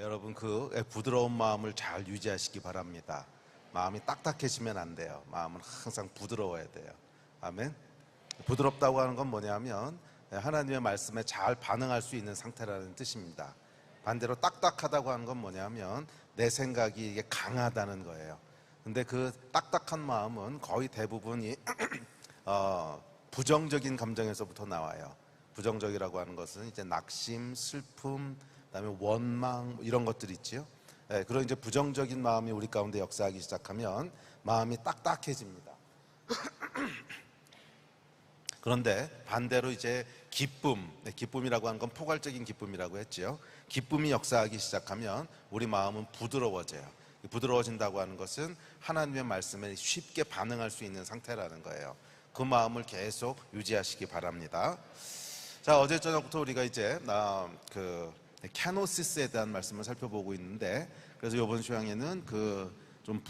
여러분 부드러운 마음을 잘 유지하시기 바랍니다. 마음이 딱딱해지면 안 돼요. 마음은 항상 부드러워야 돼요. 아멘. 부드럽다고 하는 건 뭐냐면 하나님의 말씀에 잘 반응할 수 있는 상태라는 뜻입니다. 반대로 딱딱하다고 하는 건 뭐냐면 내 생각이 이게 강하다는 거예요. 근데 그 딱딱한 마음은 거의 대부분이 부정적인 감정에서부터 나와요. 부정적이라고 하는 것은 이제 낙심, 슬픔, 그다음에 원망 이런 것들이 있지요. 그런 이제 부정적인 마음이 우리 가운데 역사하기 시작하면 마음이 딱딱해집니다. 그런데 반대로 이제 기쁨이라고 하는 건 포괄적인 기쁨이라고 했죠. 기쁨이 역사하기 시작하면 우리 마음은 부드러워져요. 부드러워진다고 하는 것은 하나님의 말씀에 쉽게 반응할 수 있는 상태라는 거예요. 그 마음을 계속 유지하시기 바랍니다. 자, 어제 저녁부터 우리가 이제 캐노시스에 대한 말씀을 살펴보고 있는데, 그래서 이번 수양에는 좀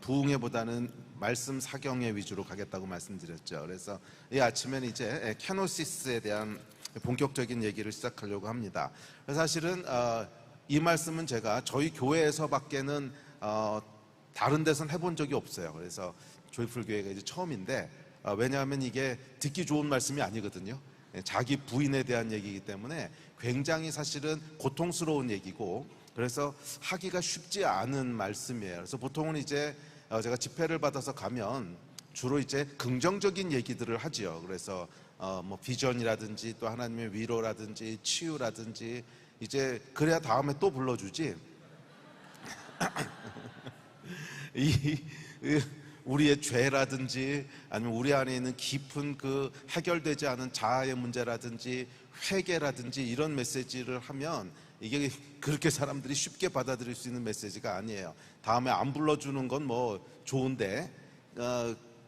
부흥회보다는 말씀 사경회 위주로 가겠다고 말씀드렸죠. 그래서 이 아침에는 이제 캐노시스에 대한 본격적인 얘기를 시작하려고 합니다. 그래서 사실은 이 말씀은 제가 저희 교회에서밖에는 다른 데선 해본 적이 없어요. 그래서 조이풀 교회가 이제 처음인데, 왜냐하면 이게 듣기 좋은 말씀이 아니거든요. 자기 부인에 대한 얘기이기 때문에 굉장히 사실은 고통스러운 얘기고, 그래서 하기가 쉽지 않은 말씀이에요. 그래서 보통은 이제 제가 집회를 받아서 가면 주로 이제 긍정적인 얘기들을 하지요. 그래서 뭐 비전이라든지 또 하나님의 위로라든지 치유라든지, 이제 그래야 다음에 또 불러주지. 우리의 죄라든지 아니면 우리 안에 있는 깊은 해결되지 않은 자아의 문제라든지 회개라든지 이런 메시지를 하면 이게 그렇게 사람들이 쉽게 받아들일 수 있는 메시지가 아니에요. 다음에 안 불러주는 건 뭐 좋은데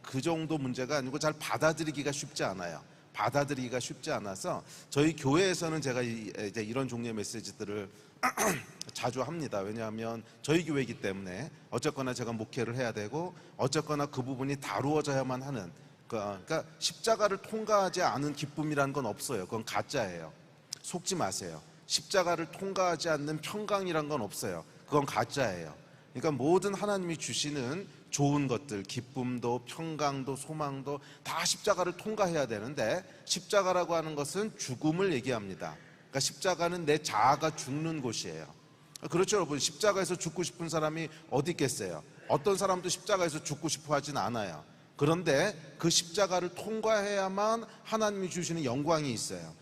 그 정도 문제가 아니고 잘 받아들이기가 쉽지 않아요. 받아들이기가 쉽지 않아서 저희 교회에서는 제가 이제 이런 종류의 메시지들을 자주 합니다. 왜냐하면 저희 교회이기 때문에 어쨌거나 제가 목회를 해야 되고 어쨌거나 그 부분이 다루어져야만 하는, 그러니까 십자가를 통과하지 않은 기쁨이라는 건 없어요. 그건 가짜예요. 속지 마세요. 십자가를 통과하지 않는 평강이란 건 없어요. 그건 가짜예요. 그러니까 모든 하나님이 주시는 좋은 것들, 기쁨도 평강도 소망도 다 십자가를 통과해야 되는데, 십자가라고 하는 것은 죽음을 얘기합니다. 그러니까 십자가는 내 자아가 죽는 곳이에요. 그렇죠, 여러분. 십자가에서 죽고 싶은 사람이 어디 있겠어요? 어떤 사람도 십자가에서 죽고 싶어 하진 않아요. 그런데 그 십자가를 통과해야만 하나님이 주시는 영광이 있어요.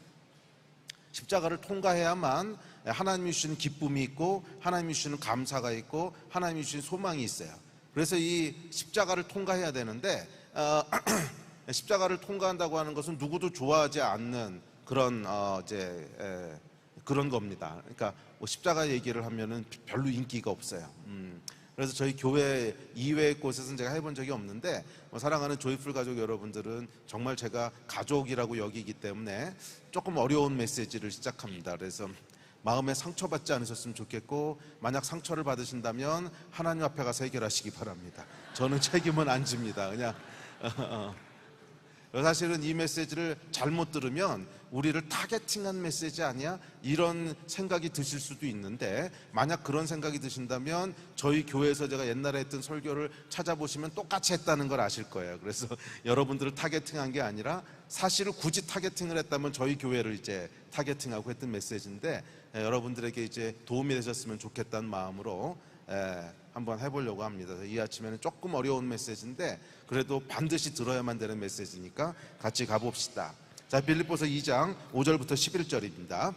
십자가를 통과해야만 하나님이 주시는 기쁨이 있고 하나님이 주시는 감사가 있고 하나님이 주시는 소망이 있어요. 그래서 이 십자가를 통과해야 되는데 십자가를 통과한다고 하는 것은 누구도 좋아하지 않는 그런 겁니다. 그러니까 뭐 십자가 얘기를 하면은 별로 인기가 없어요. 그래서 저희 교회 이외의 곳에서는 제가 해본 적이 없는데, 사랑하는 조이풀 가족 여러분들은 정말 제가 가족이라고 여기기 때문에 조금 어려운 메시지를 시작합니다. 그래서 마음에 상처받지 않으셨으면 좋겠고, 만약 상처를 받으신다면 하나님 앞에 가서 해결하시기 바랍니다. 저는 책임은 안 집니다. 그냥 사실은 이 메시지를 잘못 들으면 우리를 타겟팅한 메시지 아니야? 이런 생각이 드실 수도 있는데, 만약 그런 생각이 드신다면 저희 교회에서 제가 옛날에 했던 설교를 찾아보시면 똑같이 했다는 걸 아실 거예요. 그래서 여러분들을 타겟팅한 게 아니라 사실을 굳이 타겟팅을 했다면 저희 교회를 이제 타겟팅하고 했던 메시지인데, 여러분들에게 이제 도움이 되셨으면 좋겠다는 마음으로 한번 해보려고 합니다. 이 아침에는 조금 어려운 메시지인데 그래도 반드시 들어야만 되는 메시지니까 같이 가봅시다. 자, 빌립보서 2장 5절부터 11절입니다.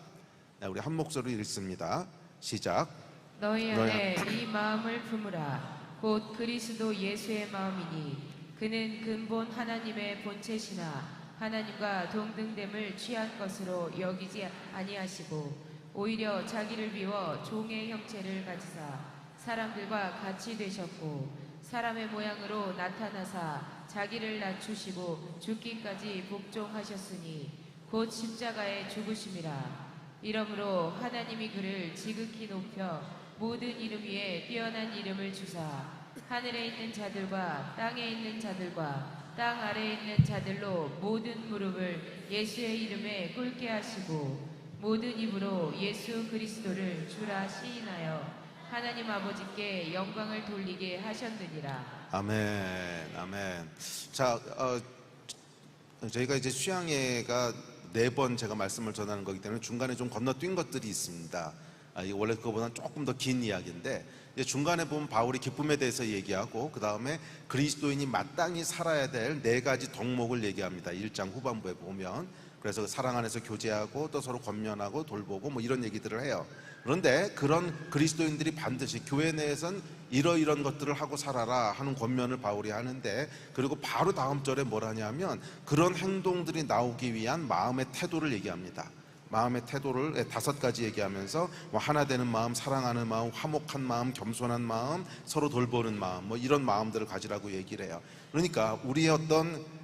우리 한 목소리로 읽습니다. 시작. 너희 안에 이 마음을 품으라. 곧 그리스도 예수의 마음이니 그는 근본 하나님의 본체시나 하나님과 동등됨을 취한 것으로 여기지 아니하시고 오히려 자기를 비워 종의 형체를 가지사 사람들과 같이 되셨고 사람의 모양으로 나타나사 자기를 낮추시고 죽기까지 복종하셨으니 곧 십자가에 죽으심이라. 이러므로 하나님이 그를 지극히 높여 모든 이름 위에 뛰어난 이름을 주사 하늘에 있는 자들과 땅에 있는 자들과 땅 아래에 있는 자들로 모든 무릎을 예수의 이름에 꿇게 하시고 모든 입으로 예수 그리스도를 주라 시인하여 하나님 아버지께 영광을 돌리게 하셨느니라. 아멘, 아멘. 자, 저희가 이제 수양회가 4번 제가 말씀을 전하는 거기 때문에 중간에 좀 건너뛴 것들이 있습니다. 이게 원래 그거보다는 조금 더 긴 이야기인데, 이제 중간에 보면 바울이 기쁨에 대해서 얘기하고, 그 다음에 그리스도인이 마땅히 살아야 될 4가지 덕목을 얘기합니다. 1장 후반부에 보면. 그래서 사랑 안에서 교제하고 또 서로 권면하고 돌보고 뭐 이런 얘기들을 해요. 그런데 그런 그리스도인들이 반드시 교회 내에선 이러이런 것들을 하고 살아라 하는 권면을 바울이 하는데, 그리고 바로 다음 절에 뭘 하냐면 그런 행동들이 나오기 위한 마음의 태도를 얘기합니다. 마음의 태도를 5가지 얘기하면서 뭐 하나 되는 마음, 사랑하는 마음, 화목한 마음, 겸손한 마음, 서로 돌보는 마음, 뭐 이런 마음들을 가지라고 얘기를 해요. 그러니까 우리의 어떤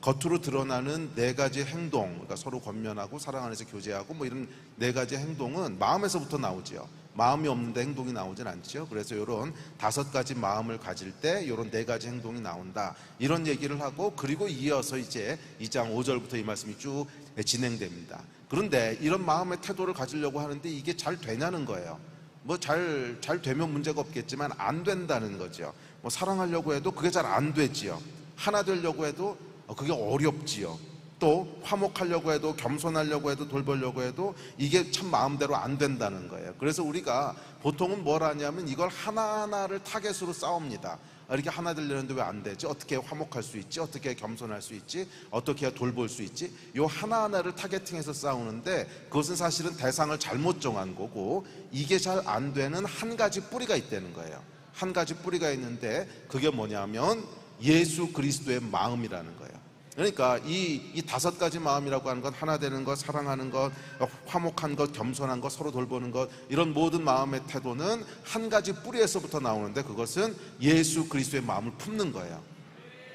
겉으로 드러나는 4가지 행동, 그러니까 서로 권면하고 사랑 안에서 교제하고 뭐 이런 4가지 행동은 마음에서부터 나오지요. 마음이 없는데 행동이 나오진 않죠. 그래서 이런 5가지 마음을 가질 때 이런 4가지 행동이 나온다, 이런 얘기를 하고, 그리고 이어서 이제 2장 5절부터 이 말씀이 쭉 진행됩니다. 그런데 이런 마음의 태도를 가지려고 하는데 이게 잘 되냐는 거예요. 뭐 잘 되면 문제가 없겠지만 안 된다는 거죠. 뭐 사랑하려고 해도 그게 잘 안 되지요. 하나 되려고 해도 그게 어렵지요. 또 화목하려고 해도, 겸손하려고 해도, 돌보려고 해도 이게 참 마음대로 안 된다는 거예요. 그래서 우리가 보통은 뭘 하냐면 이걸 하나하나를 타겟으로 싸웁니다. 이렇게 하나 되려는데 왜 안 되지? 어떻게 화목할 수 있지? 어떻게 겸손할 수 있지? 어떻게 해야 돌볼 수 있지? 요 하나하나를 타겟팅해서 싸우는데, 그것은 사실은 대상을 잘못 정한 거고, 이게 잘 안 되는 한 가지 뿌리가 있다는 거예요. 한 가지 뿌리가 있는데 그게 뭐냐면 예수 그리스도의 마음이라는 거예요. 그러니까 이 5가지 마음이라고 하는 건 하나 되는 것, 사랑하는 것, 화목한 것, 겸손한 것, 서로 돌보는 것, 이런 모든 마음의 태도는 한 가지 뿌리에서부터 나오는데, 그것은 예수 그리스도의 마음을 품는 거예요.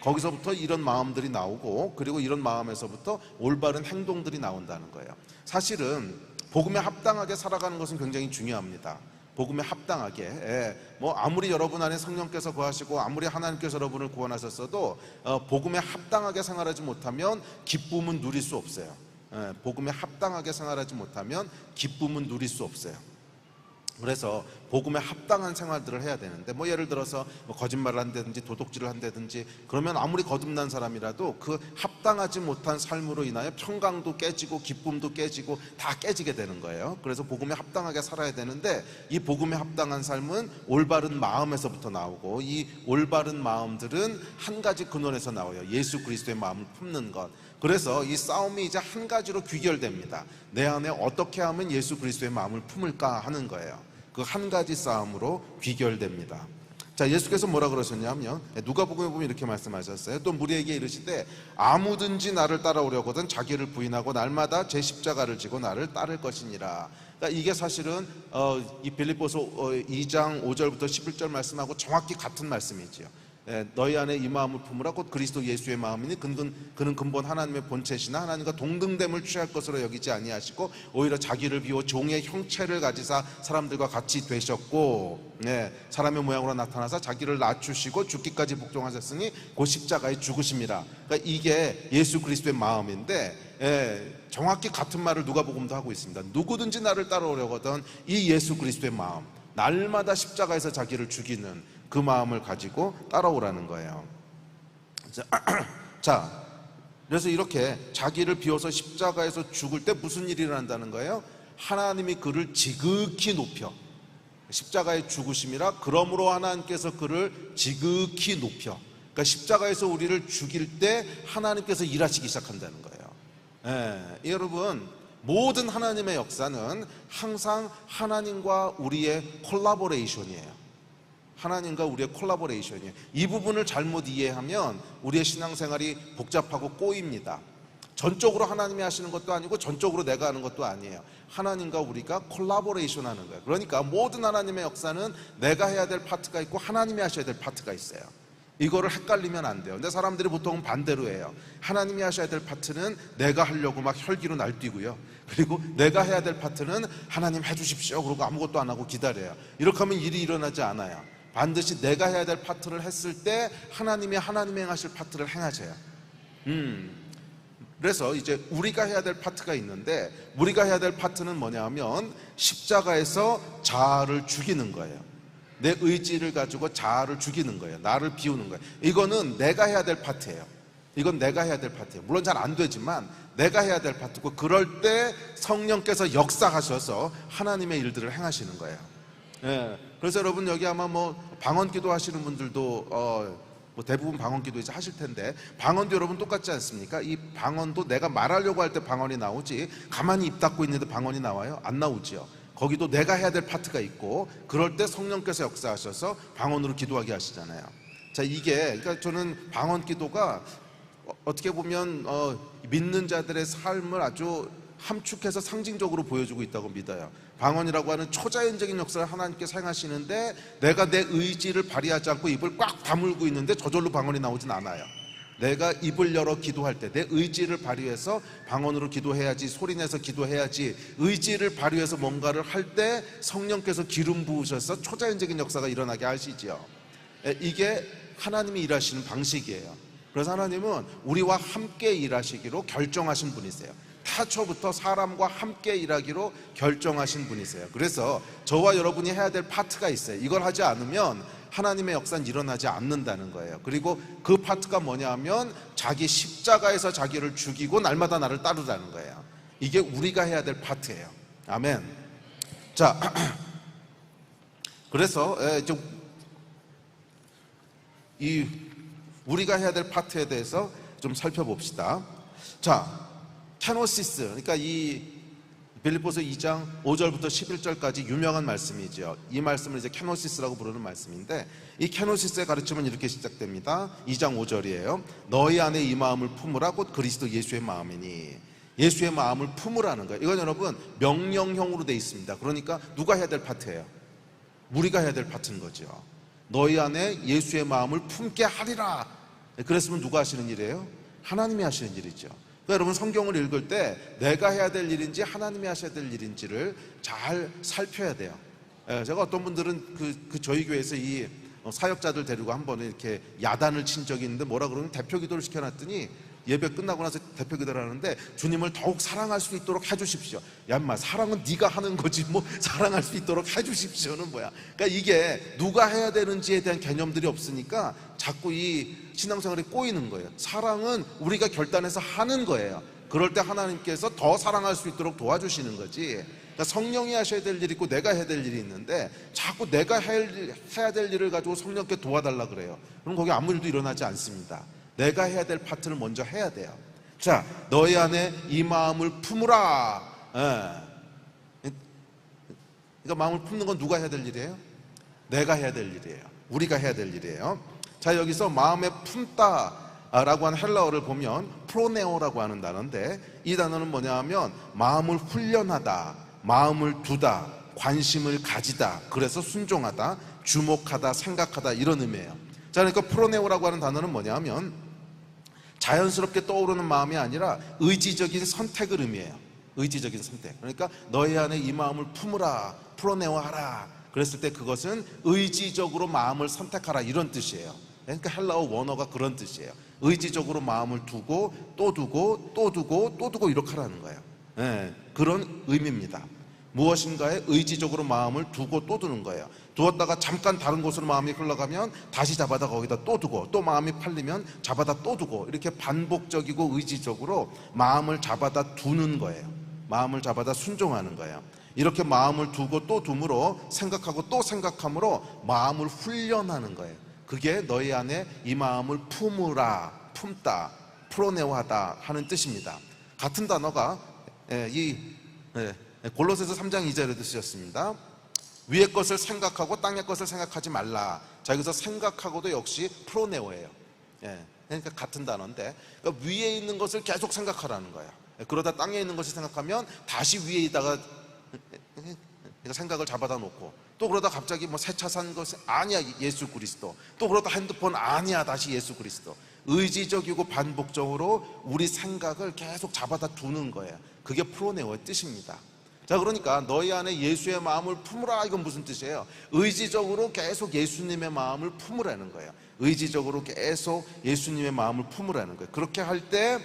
거기서부터 이런 마음들이 나오고, 그리고 이런 마음에서부터 올바른 행동들이 나온다는 거예요. 사실은 복음에 합당하게 살아가는 것은 굉장히 중요합니다. 복음에 합당하게, 뭐 아무리 여러분 안에 성령께서 거하시고 아무리 하나님께서 여러분을 구원하셨어도 복음에 합당하게 생활하지 못하면 기쁨은 누릴 수 없어요. 복음에 합당하게 생활하지 못하면 기쁨은 누릴 수 없어요. 그래서 복음에 합당한 생활들을 해야 되는데, 뭐 예를 들어서 뭐 거짓말을 한다든지 도둑질을 한다든지 그러면 아무리 거듭난 사람이라도 그 합당하지 못한 삶으로 인하여 평강도 깨지고 기쁨도 깨지고 다 깨지게 되는 거예요. 그래서 복음에 합당하게 살아야 되는데, 이 복음에 합당한 삶은 올바른 마음에서부터 나오고, 이 올바른 마음들은 한 가지 근원에서 나와요. 예수 그리스도의 마음을 품는 것. 그래서 이 싸움이 이제 한 가지로 귀결됩니다. 내 안에 어떻게 하면 예수 그리스도의 마음을 품을까 하는 거예요. 그 한 가지 싸움으로 귀결됩니다. 자, 예수께서 뭐라 그러셨냐면 누가복음에 보면 이렇게 말씀하셨어요. 또 무리에게 이르시되 아무든지 나를 따라오려거든 자기를 부인하고 날마다 제 십자가를 지고 나를 따를 것이니라. 그러니까 이게 사실은 이 빌립보서 2장 5절부터 11절 말씀하고 정확히 같은 말씀이지요. 너희 안에 이 마음을 품으라. 곧 그리스도 예수의 마음이니 그는 근본 하나님의 본체시나 하나님과 동등됨을 취할 것으로 여기지 아니하시고 오히려 자기를 비워 종의 형체를 가지사 사람들과 같이 되셨고, 사람의 모양으로 나타나사 자기를 낮추시고 죽기까지 복종하셨으니 곧 십자가에 죽으심이라. 그러니까 이게 예수 그리스도의 마음인데, 정확히 같은 말을 누가복음도 하고 있습니다. 누구든지 나를 따라오려거든 이 예수 그리스도의 마음, 날마다 십자가에서 자기를 죽이는 그 마음을 가지고 따라오라는 거예요. 자, 그래서 이렇게 자기를 비워서 십자가에서 죽을 때 무슨 일이 일어난다는 거예요? 하나님이 그를 지극히 높여, 십자가의 죽으심이라 그러므로 하나님께서 그를 지극히 높여, 그러니까 십자가에서 우리를 죽일 때 하나님께서 일하시기 시작한다는 거예요. 여러분, 모든 하나님의 역사는 항상 하나님과 우리의 콜라보레이션이에요. 하나님과 우리의 콜라보레이션이에요. 이 부분을 잘못 이해하면 우리의 신앙생활이 복잡하고 꼬입니다. 전적으로 하나님이 하시는 것도 아니고 전적으로 내가 하는 것도 아니에요. 하나님과 우리가 콜라보레이션 하는 거예요. 그러니까 모든 하나님의 역사는 내가 해야 될 파트가 있고 하나님이 하셔야 될 파트가 있어요. 이거를 헷갈리면 안 돼요. 근데 사람들이 보통은 반대로 해요. 하나님이 하셔야 될 파트는 내가 하려고 막 혈기로 날뛰고요. 그리고 내가 해야 될 파트는 하나님 해주십시오 그러고 아무것도 안 하고 기다려요. 이렇게 하면 일이 일어나지 않아요. 반드시 내가 해야 될 파트를 했을 때 하나님이 행하실 파트를 행하셔요. 그래서 이제 우리가 해야 될 파트가 있는데, 우리가 해야 될 파트는 뭐냐 하면 십자가에서 자아를 죽이는 거예요. 내 의지를 가지고 자아를 죽이는 거예요. 나를 비우는 거예요. 이거는 내가 해야 될 파트예요. 이건 내가 해야 될 파트예요. 물론 잘 안 되지만 내가 해야 될 파트고, 그럴 때 성령께서 역사하셔서 하나님의 일들을 행하시는 거예요. 예. 그래서 여러분 여기 아마 뭐 방언기도 하시는 분들도 뭐 대부분 방언기도 이제 하실 텐데, 방언도 여러분 똑같지 않습니까? 이 방언도 내가 말하려고 할 때 방언이 나오지, 가만히 입 닫고 있는데 방언이 나와요? 안 나오지요. 거기도 내가 해야 될 파트가 있고, 그럴 때 성령께서 역사하셔서 방언으로 기도하게 하시잖아요. 자, 이게 그러니까 저는 방언기도가 어떻게 보면 믿는 자들의 삶을 아주 함축해서 상징적으로 보여주고 있다고 믿어요. 방언이라고 하는 초자연적인 역사를 하나님께 사용하시는데, 내가 내 의지를 발휘하지 않고 입을 꽉 다물고 있는데 저절로 방언이 나오진 않아요. 내가 입을 열어 기도할 때 내 의지를 발휘해서 방언으로 기도해야지, 소리내서 기도해야지, 의지를 발휘해서 뭔가를 할 때 성령께서 기름 부으셔서 초자연적인 역사가 일어나게 하시지요. 이게 하나님이 일하시는 방식이에요. 그래서 하나님은 우리와 함께 일하시기로 결정하신 분이세요. 타초부터 사람과 함께 일하기로 결정하신 분이세요. 그래서 저와 여러분이 해야 될 파트가 있어요. 이걸 하지 않으면 하나님의 역사는 일어나지 않는다는 거예요. 그리고 그 파트가 뭐냐 하면 자기 십자가에서 자기를 죽이고 날마다 나를 따르라는 거예요. 이게 우리가 해야 될 파트예요. 아멘. 자, 그래서 이 우리가 해야 될 파트에 대해서 좀 살펴봅시다. 자, 케노시스, 그러니까 이 빌립보서 2장 5절부터 11절까지 유명한 말씀이죠. 이 말씀을 이제 케노시스라고 부르는 말씀인데, 이 케노시스의 가르침은 이렇게 시작됩니다. 2장 5절이에요. 너희 안에 이 마음을 품으라, 곧 그리스도 예수의 마음이니. 예수의 마음을 품으라는 거예요. 이건 여러분 명령형으로 돼 있습니다. 그러니까 누가 해야 될 파트예요? 우리가 해야 될 파트인 거죠. 너희 안에 예수의 마음을 품게 하리라. 그랬으면 누가 하시는 일이에요? 하나님이 하시는 일이죠. 그러니까 여러분 성경을 읽을 때 내가 해야 될 일인지 하나님이 하셔야 될 일인지를 잘 살펴야 돼요. 제가 어떤 분들은 저희 교회에서 이 사역자들 데리고 한 번에 이렇게 야단을 친 적이 있는데, 뭐라 그러면 대표 기도를 시켜놨더니 예배 끝나고 나서 대표 기도를 하는데, 주님을 더욱 사랑할 수 있도록 해주십시오. 야 인마, 사랑은 네가 하는 거지 뭐 사랑할 수 있도록 해주십시오는 뭐야. 그러니까 이게 누가 해야 되는지에 대한 개념들이 없으니까 자꾸 이 신앙생활이 꼬이는 거예요. 사랑은 우리가 결단해서 하는 거예요. 그럴 때 하나님께서 더 사랑할 수 있도록 도와주시는 거지. 그러니까 성령이 하셔야 될 일이 있고 내가 해야 될 일이 있는데, 자꾸 내가 해야 될 일을 가지고 성령께 도와달라 그래요. 그럼 거기 아무 일도 일어나지 않습니다. 내가 해야 될 파트를 먼저 해야 돼요. 자, 너희 안에 이 마음을 품으라. 그러니까 마음을 품는 건 누가 해야 될 일이에요? 내가 해야 될 일이에요. 우리가 해야 될 일이에요. 자, 여기서 마음에 품다라고 하는 헬라어를 보면 프로네오라고 하는 단어인데, 이 단어는 뭐냐 하면 마음을 훈련하다, 마음을 두다, 관심을 가지다, 그래서 순종하다, 주목하다, 생각하다, 이런 의미예요. 자, 그러니까 프로네오라고 하는 단어는 뭐냐 하면 자연스럽게 떠오르는 마음이 아니라 의지적인 선택을 의미해요. 의지적인 선택. 그러니까 너희 안에 이 마음을 품으라, 프로네오하라. 그랬을 때 그것은 의지적으로 마음을 선택하라, 이런 뜻이에요. 그러니까 헬라어 원어가 그런 뜻이에요. 의지적으로 마음을 두고 또 두고 또 두고 또 두고 이렇게 하라는 거예요. 그런 의미입니다. 무엇인가에 의지적으로 마음을 두고 또 두는 거예요. 두었다가 잠깐 다른 곳으로 마음이 흘러가면 다시 잡아다 거기다 또 두고, 또 마음이 팔리면 잡아다 또 두고, 이렇게 반복적이고 의지적으로 마음을 잡아다 두는 거예요. 마음을 잡아다 순종하는 거예요. 이렇게 마음을 두고 또 둠으로 생각하고 또 생각함으로 마음을 훈련하는 거예요. 그게 너희 안에 이 마음을 품으라, 품다, 프로네오하다 하는 뜻입니다. 같은 단어가 골로새서 3장 2절에도 쓰였습니다. 위의 것을 생각하고 땅의 것을 생각하지 말라. 자, 여기서 생각하고도 역시 프로네오예요. 그러니까 같은 단어인데, 그러니까 위에 있는 것을 계속 생각하라는 거예요. 그러다 땅에 있는 것을 생각하면 다시 위에 있다가 생각을 잡아다 놓고, 또 그러다 갑자기 뭐 새 차 산 것은 아니야, 예수 그리스도. 또 그러다 핸드폰 아니야, 다시 예수 그리스도. 의지적이고 반복적으로 우리 생각을 계속 잡아다 두는 거예요. 그게 프로네오의 뜻입니다. 자, 그러니까 너희 안에 예수의 마음을 품으라, 이건 무슨 뜻이에요? 의지적으로 계속 예수님의 마음을 품으라는 거예요. 의지적으로 계속 예수님의 마음을 품으라는 거예요. 그렇게 할 때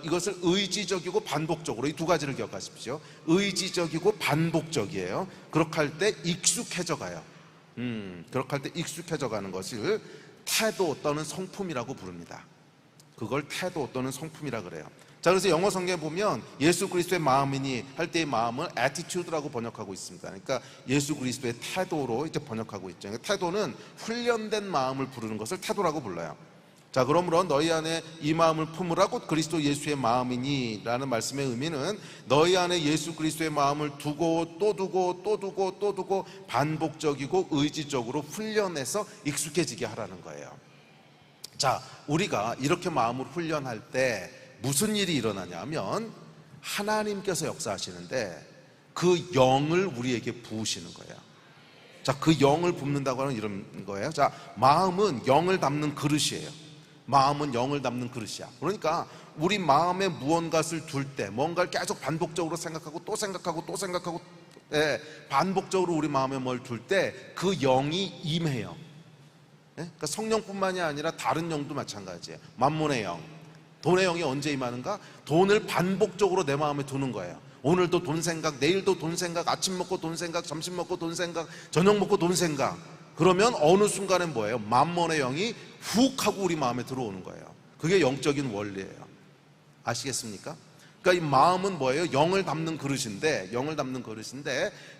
이것을 의지적이고 반복적으로, 이 두 가지를 기억하십시오. 의지적이고 반복적이에요. 그렇게 할 때 익숙해져 가요. 그렇게 할 때 익숙해져 가는 것을 태도 또는 성품이라고 부릅니다. 그걸 태도 또는 성품이라 그래요. 자, 그래서 영어 성경에 보면 예수 그리스도의 마음이니 할 때의 마음을 attitude라고 번역하고 있습니다. 그러니까 예수 그리스도의 태도로 이제 번역하고 있죠. 그러니까 태도는 훈련된 마음을 부르는 것을 태도라고 불러요. 자, 그러므로 너희 안에 이 마음을 품으라 곧 그리스도 예수의 마음이니 라는 말씀의 의미는 너희 안에 예수 그리스도의 마음을 두고 또 두고 또 두고 또 두고 반복적이고 의지적으로 훈련해서 익숙해지게 하라는 거예요. 자, 우리가 이렇게 마음을 훈련할 때 무슨 일이 일어나냐면 하나님께서 역사하시는데 그 영을 우리에게 부으시는 거예요. 자, 그 영을 붓는다고 하는 이런 거예요. 자, 마음은 영을 담는 그릇이에요. 마음은 영을 담는 그릇이야. 그러니까 우리 마음에 무언가를 둘 때 뭔가를 계속 반복적으로 생각하고 또 생각하고 또 생각하고 반복적으로 우리 마음에 뭘 둘 때 그 영이 임해요. 그러니까 성령뿐만이 아니라 다른 영도 마찬가지예요. 만몬의 영, 돈의 영이 언제 임하는가? 돈을 반복적으로 내 마음에 두는 거예요. 오늘도 돈 생각, 내일도 돈 생각, 아침 먹고 돈 생각, 점심 먹고 돈 생각, 저녁 먹고 돈 생각. 그러면 어느 순간엔 뭐예요? 만몬의 영이 훅 하고 우리 마음에 들어오는 거예요. 그게 영적인 원리예요. 아시겠습니까? 그러니까 이 마음은 뭐예요? 영을 담는 그릇인데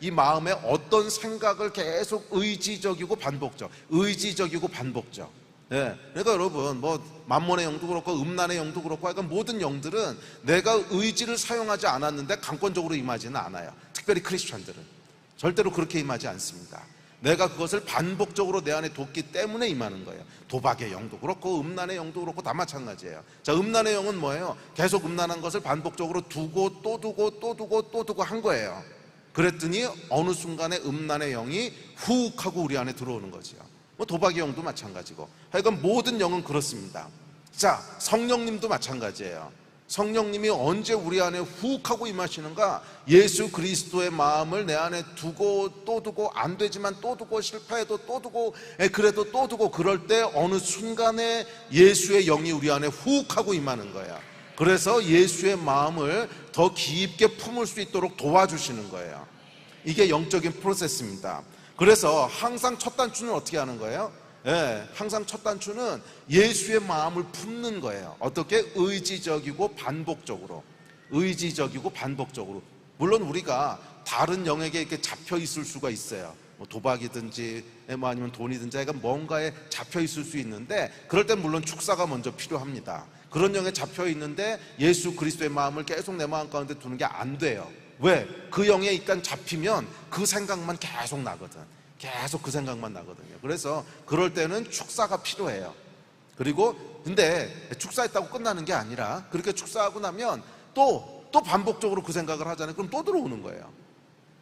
이 마음에 어떤 생각을 계속 의지적이고 반복적, 그러니까 여러분, 뭐 만몬의 영도 그렇고 음란의 영도 그렇고 약간 모든 영들은 내가 의지를 사용하지 않았는데 강권적으로 임하지는 않아요. 특별히 크리스찬들은 절대로 그렇게 임하지 않습니다. 내가 그것을 반복적으로 내 안에 뒀기 때문에 임하는 거예요. 도박의 영도 그렇고 음란의 영도 그렇고 다 마찬가지예요. 자, 음란의 영은 뭐예요? 계속 음란한 것을 반복적으로 두고 또 두고 또 두고 또 두고 한 거예요. 그랬더니 어느 순간에 음란의 영이 훅 하고 우리 안에 들어오는 거지요. 뭐 도박의 영도 마찬가지고 하여간 모든 영은 그렇습니다. 자, 성령님도 마찬가지예요. 성령님이 언제 우리 안에 훅 하고 임하시는가? 예수 그리스도의 마음을 내 안에 두고 또 두고 안 되지만 또 두고 실패해도 또 두고 그래도 또 두고 그럴 때 어느 순간에 예수의 영이 우리 안에 훅 하고 임하는 거야. 그래서 예수의 마음을 더 깊게 품을 수 있도록 도와주시는 거예요. 이게 영적인 프로세스입니다. 그래서 항상 첫 단추는 어떻게 하는 거예요? 항상 첫 단추는 예수의 마음을 품는 거예요. 어떻게? 의지적이고 반복적으로. 물론 우리가 다른 영에게 이렇게 잡혀 있을 수가 있어요. 뭐 도박이든지 뭐 아니면 돈이든지 약간 뭔가에 잡혀 있을 수 있는데 그럴 땐 물론 축사가 먼저 필요합니다. 그런 영에 잡혀 있는데 예수 그리스도의 마음을 계속 내 마음 가운데 두는 게 안 돼요. 왜? 그 영에 일단 잡히면 그 생각만 계속 나거든. 계속 그 생각만 나거든요. 그래서 그럴 때는 축사가 필요해요. 그리고 근데 축사했다고 끝나는 게 아니라 그렇게 축사하고 나면 또 반복적으로 그 생각을 하잖아요. 그럼 또 들어오는 거예요.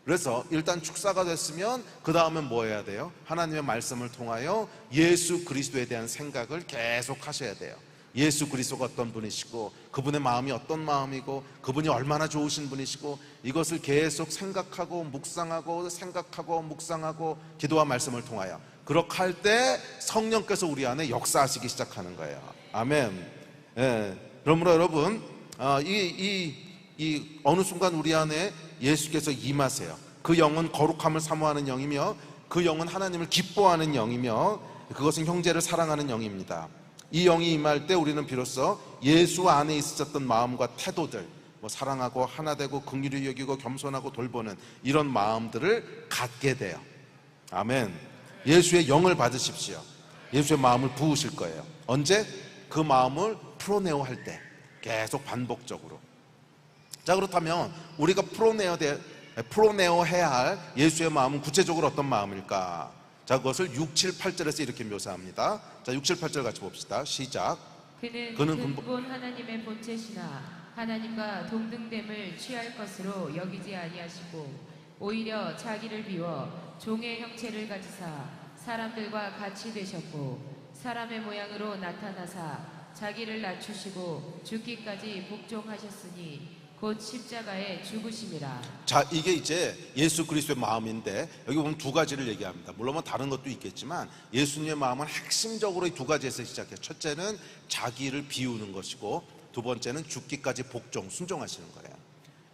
그래서 일단 축사가 됐으면 그 다음엔 뭐 해야 돼요? 하나님의 말씀을 통하여 예수 그리스도에 대한 생각을 계속 하셔야 돼요. 예수 그리스도가 어떤 분이시고 그분의 마음이 어떤 마음이고 그분이 얼마나 좋으신 분이시고 이것을 계속 생각하고 묵상하고 기도와 말씀을 통하여 그렇게 할 때 성령께서 우리 안에 역사하시기 시작하는 거예요. 아멘. 그러므로 여러분 이 어느 순간 우리 안에 예수께서 임하세요. 그 영은 거룩함을 사모하는 영이며 그 영은 하나님을 기뻐하는 영이며 그것은 형제를 사랑하는 영입니다. 이 영이 임할 때 우리는 비로소 예수 안에 있었던 마음과 태도들, 뭐 사랑하고 하나되고 긍휼히 여기고 겸손하고 돌보는 이런 마음들을 갖게 돼요. 아멘. 예수의 영을 받으십시오. 예수의 마음을 부으실 거예요. 언제? 그 마음을 프로네오 할 때 계속 반복적으로. 자, 그렇다면 우리가 프로네오 해야 할 예수의 마음은 구체적으로 어떤 마음일까? 자, 그것을 6, 7, 8절에서 이렇게 묘사합니다. 자, 6, 7, 8절 같이 봅시다. 시작. 그는 근본 하나님의 본체시나 하나님과 동등됨을 취할 것으로 여기지 아니하시고 오히려 자기를 비워 종의 형체를 가지사 사람들과 같이 되셨고 사람의 모양으로 나타나사 자기를 낮추시고 죽기까지 복종하셨으니 곧 십자가에 죽으심이라. 자, 이게 이제 예수 그리스도의 마음인데 여기 보면 두 가지를 얘기합니다. 물론 뭐 다른 것도 있겠지만 예수님의 마음은 핵심적으로 이 두 가지에서 시작해요. 첫째는 자기를 비우는 것이고 두 번째는 죽기까지 복종, 순종하시는 거예요.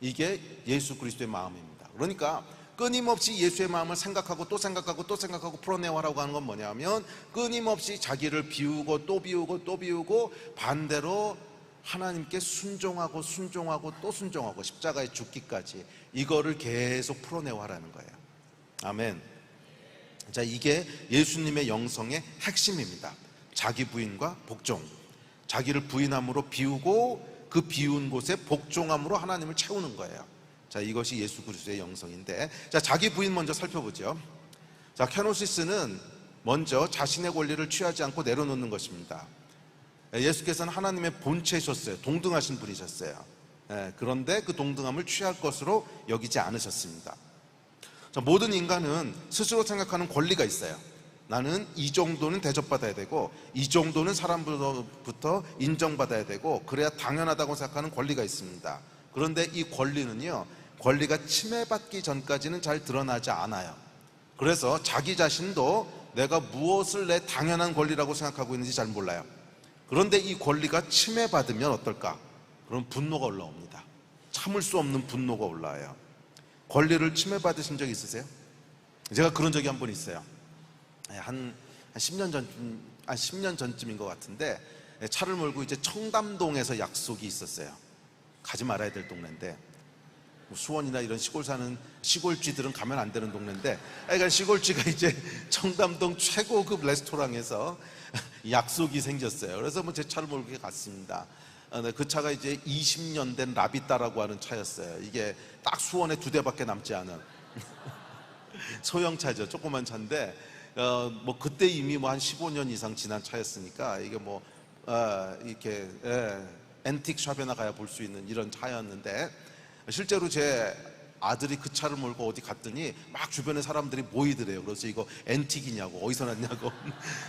이게 예수 그리스도의 마음입니다. 그러니까 끊임없이 예수의 마음을 생각하고 또 생각하고 또 생각하고 풀어내라고 하는 건 뭐냐면 끊임없이 자기를 비우고 또 비우고 또 비우고 반대로 하나님께 순종하고 순종하고 또 순종하고 십자가에 죽기까지 이거를 계속 풀어내라는 거예요. 아멘. 자, 이게 예수님의 영성의 핵심입니다. 자기 부인과 복종. 자기를 부인함으로 비우고 그 비운 곳에 복종함으로 하나님을 채우는 거예요. 자, 이것이 예수 그리스도의 영성인데, 자, 자기 부인 먼저 살펴보죠. 자, 케노시스는 먼저 자신의 권리를 취하지 않고 내려놓는 것입니다. 예수께서는 하나님의 본체셨어요. 동등하신 분이셨어요. 그런데 그 동등함을 취할 것으로 여기지 않으셨습니다. 자, 모든 인간은 스스로 생각하는 권리가 있어요. 나는 이 정도는 대접받아야 되고 이 정도는 사람부터 인정받아야 되고 그래야 당연하다고 생각하는 권리가 있습니다. 그런데 이 권리는요, 권리가 침해받기 전까지는 잘 드러나지 않아요. 그래서 자기 자신도 내가 무엇을 내 당연한 권리라고 생각하고 있는지 잘 몰라요. 그런데 이 권리가 침해받으면 어떨까? 그럼 분노가 올라옵니다. 참을 수 없는 분노가 올라와요. 권리를 침해받으신 적 있으세요? 제가 그런 적이 한 번 있어요. 한 10년 전쯤인 것 같은데 차를 몰고 이제 청담동에서 약속이 있었어요. 가지 말아야 될 동네인데 수원이나 이런 시골 사는 시골쥐들은 가면 안 되는 동네인데, 그러니까 시골쥐가 이제 청담동 최고급 레스토랑에서 약속이 생겼어요. 그래서 뭐 제 차를 몰고 갔습니다. 그 차가 이제 20년 된 라비따라고 하는 차였어요. 이게 딱 수원에 2대밖에 남지 않은 소형차죠. 조그만 차인데 뭐 그때 이미 뭐 한 15년 이상 지난 차였으니까 이게 뭐 이렇게 앤틱 샵에나 가야 볼 수 있는 이런 차였는데, 실제로 제 아들이 그 차를 몰고 어디 갔더니 막 주변에 사람들이 모이더래요. 그래서 이거 앤틱이냐고, 어디서 났냐고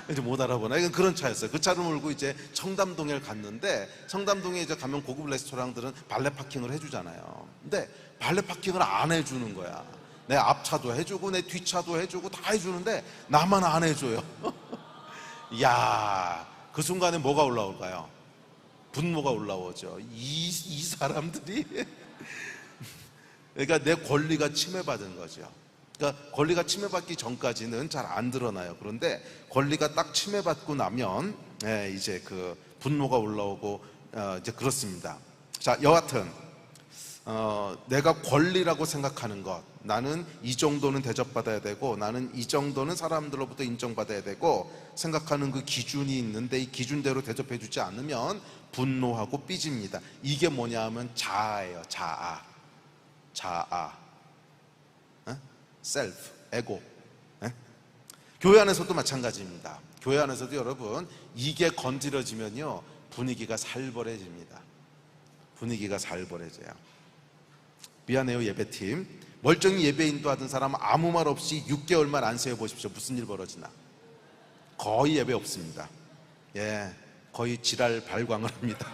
이제 못 알아보나. 이건 그런 차였어요. 그 차를 몰고 이제 청담동에 갔는데, 청담동에 이제 가면 고급 레스토랑들은 발레 파킹을 해주잖아요. 근데 발레 파킹을 안 해주는 거야. 내 앞차도 해주고 내 뒷차도 해주고 다 해주는데 나만 안 해줘요. 이야, 그 순간에 뭐가 올라올까요? 분노가 올라오죠. 이 사람들이 그러니까 내 권리가 침해받은 거죠. 그러니까 권리가 침해받기 전까지는 잘 안 드러나요. 그런데 권리가 딱 침해받고 나면 이제 그 분노가 올라오고 이제 그렇습니다. 자, 여하튼 내가 권리라고 생각하는 것, 나는 이 정도는 대접받아야 되고 나는 이 정도는 사람들로부터 인정받아야 되고 생각하는 그 기준이 있는데 이 기준대로 대접해주지 않으면 분노하고 삐집니다. 이게 뭐냐 하면 자아예요. 자아, 셀프, 에고. 교회 안에서도 마찬가지입니다. 교회 안에서도 여러분, 이게 건드려지면요 분위기가 살벌해집니다. 분위기가 살벌해져요. 미안해요, 예배팀. 멀쩡히 예배 인도하던 사람 아무 말 없이 6개월만 안 세워보십시오. 무슨 일 벌어지나. 거의 예배 없습니다. 거의 지랄 발광을 합니다.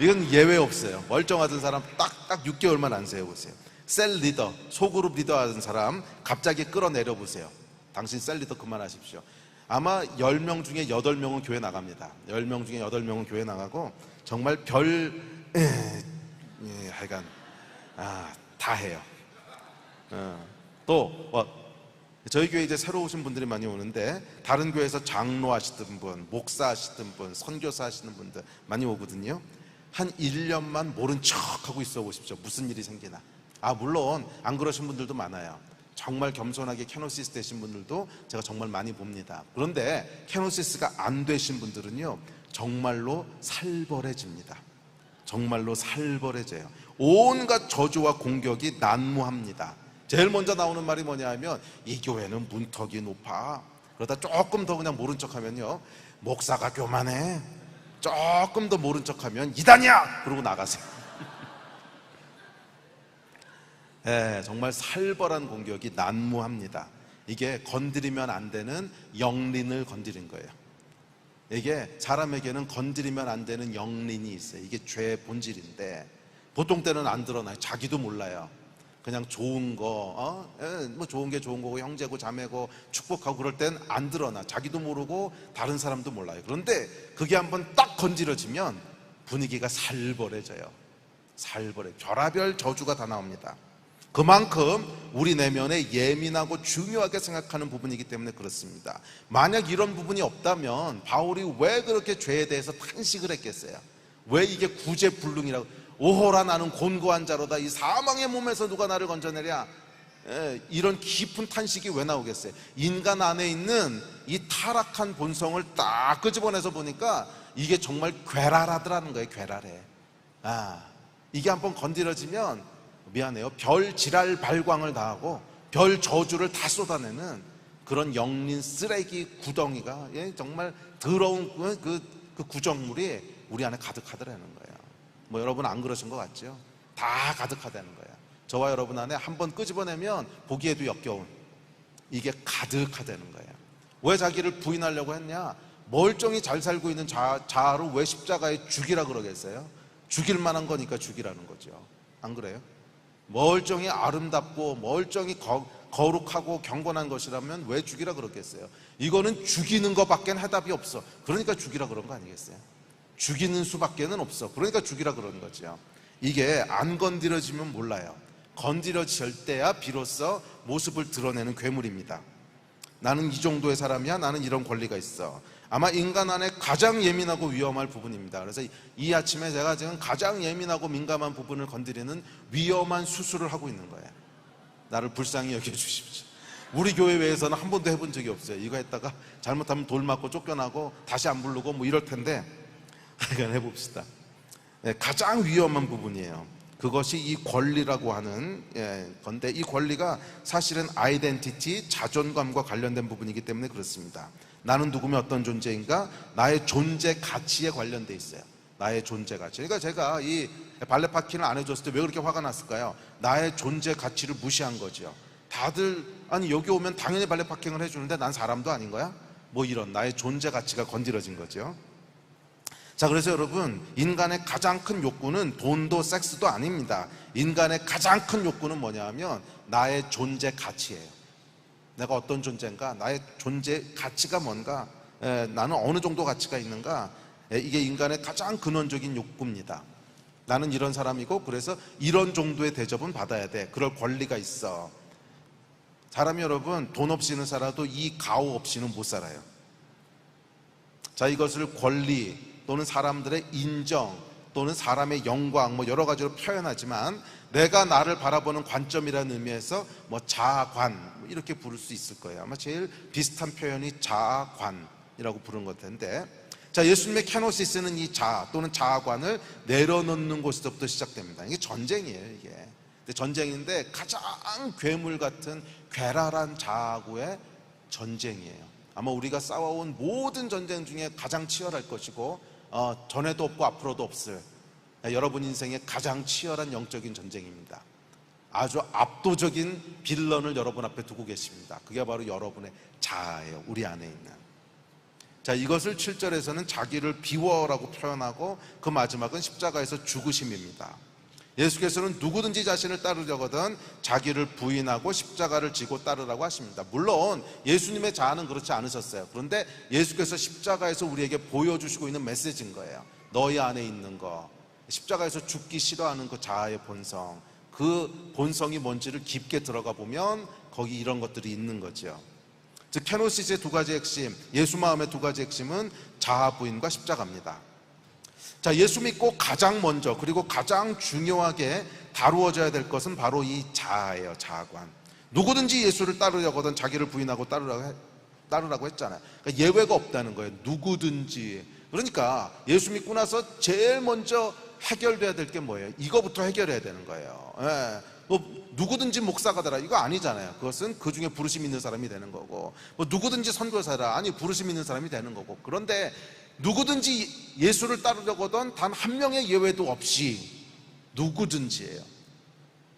이건 예외 없어요. 멀쩡하던 사람 딱 6개월만 안 세워보세요. 셀 리더, 소그룹 리더 하던 사람 갑자기 끌어내려 보세요. 당신 셀 리더 그만하십시오. 아마 10명 중에 8명은 교회 나갑니다. 10명 중에 8명은 교회 나가고 정말 하여간 다 해요. 또 저희 교회 이제 새로 오신 분들이 많이 오는데 다른 교회에서 장로 하시던 분, 목사 하시던 분, 선교사 하시는 분들 많이 오거든요. 한 1년만 모른 척하고 있어 보십시오. 무슨 일이 생기나. 물론 안 그러신 분들도 많아요. 정말 겸손하게 케노시스 되신 분들도 제가 정말 많이 봅니다. 그런데 케노시스가 안 되신 분들은요 정말로 살벌해집니다. 정말로 살벌해져요. 온갖 저주와 공격이 난무합니다. 제일 먼저 나오는 말이 뭐냐 하면 이 교회는 문턱이 높아. 그러다 조금 더 그냥 모른 척하면요 목사가 교만해. 조금 더 모른 척하면 이단이야! 그러고 나가세요. 정말 살벌한 공격이 난무합니다. 이게 건드리면 안 되는 영린을 건드린 거예요. 이게 사람에게는 건드리면 안 되는 영린이 있어요. 이게 죄의 본질인데 보통 때는 안 드러나요. 자기도 몰라요. 그냥 좋은 거, 뭐 좋은 게 좋은 거고 형제고 자매고 축복하고 그럴 땐 안 드러나. 자기도 모르고 다른 사람도 몰라요. 그런데 그게 한번 딱 건드려지면 분위기가 살벌해져요. 별하별 저주가 다 나옵니다. 그만큼 우리 내면에 예민하고 중요하게 생각하는 부분이기 때문에 그렇습니다. 만약 이런 부분이 없다면 바울이 왜 그렇게 죄에 대해서 탄식을 했겠어요? 왜 이게 구제불능이라고, 오호라 나는 곤고한 자로다, 이 사망의 몸에서 누가 나를 건져내랴, 이런 깊은 탄식이 왜 나오겠어요? 인간 안에 있는 이 타락한 본성을 딱 끄집어내서 보니까 이게 정말 괴랄하더라는 거예요. 괴랄해. 이게 한번 건드려지면 미안해요, 별 지랄 발광을 다 하고 별 저주를 다 쏟아내는 그런 영린 쓰레기 구덩이가, 정말 더러운 그 구정물이 우리 안에 가득하더라는 거예요. 뭐 여러분 안 그러신 것 같죠? 다 가득하다는 거예요. 저와 여러분 안에 한번 끄집어내면 보기에도 역겨운, 이게 가득하다는 거예요. 왜 자기를 부인하려고 했냐? 멀쩡히 잘 살고 있는 자아를 왜 십자가에 죽이라 그러겠어요? 죽일 만한 거니까 죽이라는 거죠. 안 그래요? 멀쩡히 아름답고 멀쩡히 거룩하고 경건한 것이라면 왜 죽이라 그러겠어요? 이거는 죽이는 것밖에 해답이 없어. 그러니까 죽이라 그런 거 아니겠어요? 죽이는 수밖에는 없어. 그러니까 죽이라 그러는 거죠. 이게 안 건드려지면 몰라요. 건드려질 때야 비로소 모습을 드러내는 괴물입니다. 나는 이 정도의 사람이야, 나는 이런 권리가 있어. 아마 인간 안에 가장 예민하고 위험할 부분입니다. 그래서 이 아침에 제가 지금 가장 예민하고 민감한 부분을 건드리는 위험한 수술을 하고 있는 거예요. 나를 불쌍히 여겨주십시오. 우리 교회 외에서는 한 번도 해본 적이 없어요. 이거 했다가 잘못하면 돌 맞고 쫓겨나고 다시 안 부르고 뭐 이럴 텐데 이건 해봅시다. 가장 위험한 부분이에요. 그것이 이 권리라고 하는 건데, 이 권리가 사실은 아이덴티티, 자존감과 관련된 부분이기 때문에 그렇습니다. 나는 누구면 어떤 존재인가? 나의 존재 가치에 관련돼 있어요. 나의 존재 가치. 그러니까 제가 이 발레 파킹을 안 해줬을 때 왜 그렇게 화가 났을까요? 나의 존재 가치를 무시한 거죠. 다들 아니 여기 오면 당연히 발레 파킹을 해주는데 난 사람도 아닌 거야? 뭐 이런 나의 존재 가치가 건드려진 거죠. 자, 그래서 여러분, 인간의 가장 큰 욕구는 돈도 섹스도 아닙니다. 인간의 가장 큰 욕구는 뭐냐 하면 나의 존재 가치예요. 내가 어떤 존재인가, 나의 존재 가치가 뭔가, 나는 어느 정도 가치가 있는가, 이게 인간의 가장 근원적인 욕구입니다. 나는 이런 사람이고 그래서 이런 정도의 대접은 받아야 돼. 그럴 권리가 있어. 사람이 여러분 돈 없이는 살아도 이 가오 없이는 못 살아요. 자, 이것을 권리 또는 사람들의 인정 또는 사람의 영광 뭐 여러 가지로 표현하지만, 내가 나를 바라보는 관점이라는 의미에서 뭐 자아관 이렇게 부를 수 있을 거예요. 아마 제일 비슷한 표현이 자아관이라고 부르는 것 같은데, 자, 예수님의 케노시스는 이 자아 또는 자아관을 내려놓는 곳에서부터 시작됩니다. 이게 전쟁이에요. 이게 근데 전쟁인데 가장 괴물 같은 괴랄한 자아하고의 전쟁이에요. 아마 우리가 싸워온 모든 전쟁 중에 가장 치열할 것이고 전에도 없고 앞으로도 없을 여러분 인생의 가장 치열한 영적인 전쟁입니다. 아주 압도적인 빌런을 여러분 앞에 두고 계십니다. 그게 바로 여러분의 자아예요. 우리 안에 있는. 자, 이것을 7절에서는 자기를 비워라고 표현하고 그 마지막은 십자가에서 죽으심입니다. 예수께서는 누구든지 자신을 따르려거든 자기를 부인하고 십자가를 지고 따르라고 하십니다. 물론 예수님의 자아는 그렇지 않으셨어요. 그런데 예수께서 십자가에서 우리에게 보여주시고 있는 메시지인 거예요. 너희 안에 있는 거, 십자가에서 죽기 싫어하는 그 자아의 본성, 그 본성이 뭔지를 깊게 들어가 보면 거기 이런 것들이 있는 거죠. 즉 케노시스의 두 가지 핵심, 예수 마음의 두 가지 핵심은 자아 부인과 십자가입니다. 자, 예수 믿고 가장 먼저 그리고 가장 중요하게 다루어져야 될 것은 바로 이 자아예요. 자아관. 누구든지 예수를 따르려거든 자기를 부인하고 따르라고 했잖아요. 그러니까 예외가 없다는 거예요. 누구든지. 그러니까 예수 믿고 나서 제일 먼저 해결돼야 될 게 뭐예요? 이거부터 해결해야 되는 거예요. 뭐 누구든지 목사가 되라 이거 아니잖아요. 그것은 그 중에 부르심 있는 사람이 되는 거고, 뭐 누구든지 선교사라 아니 부르심 있는 사람이 되는 거고. 그런데 누구든지 예수를 따르려거든 단 한 명의 예외도 없이 누구든지예요.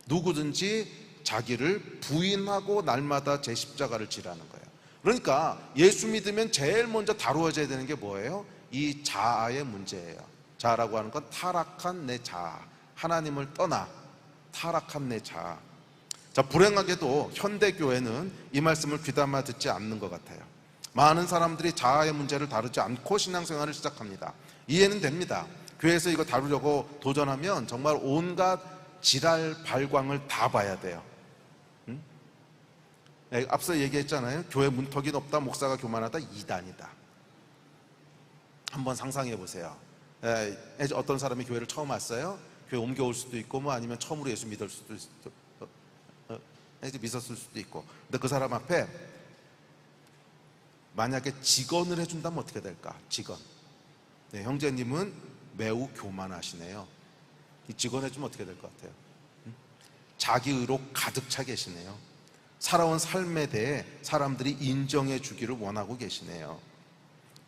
누구든지 자기를 부인하고 날마다 제 십자가를 지라는 거예요. 그러니까 예수 믿으면 제일 먼저 다루어져야 되는 게 뭐예요? 이 자아의 문제예요. 자아라고 하는 건 타락한 내 자아, 하나님을 떠나 타락한 내 자아. 자, 불행하게도 현대교회는 이 말씀을 귀담아 듣지 않는 것 같아요. 많은 사람들이 자아의 문제를 다루지 않고 신앙생활을 시작합니다. 이해는 됩니다. 교회에서 이거 다루려고 도전하면 정말 온갖 지랄 발광을 다 봐야 돼요. 응? 앞서 얘기했잖아요. 교회 문턱이 높다, 목사가 교만하다, 이단이다. 한번 상상해 보세요. 어떤 사람이 교회를 처음 왔어요. 교회 옮겨올 수도 있고, 뭐 아니면 처음으로 예수 믿을 수도 믿었을 수도 있고. 근데 그 사람 앞에 만약에 직언을 해준다면 어떻게 될까? 직언. 네, 형제님은 매우 교만하시네요. 이 직언해주면 어떻게 될 것 같아요? 자기 의로 가득 차 계시네요. 살아온 삶에 대해 사람들이 인정해 주기를 원하고 계시네요.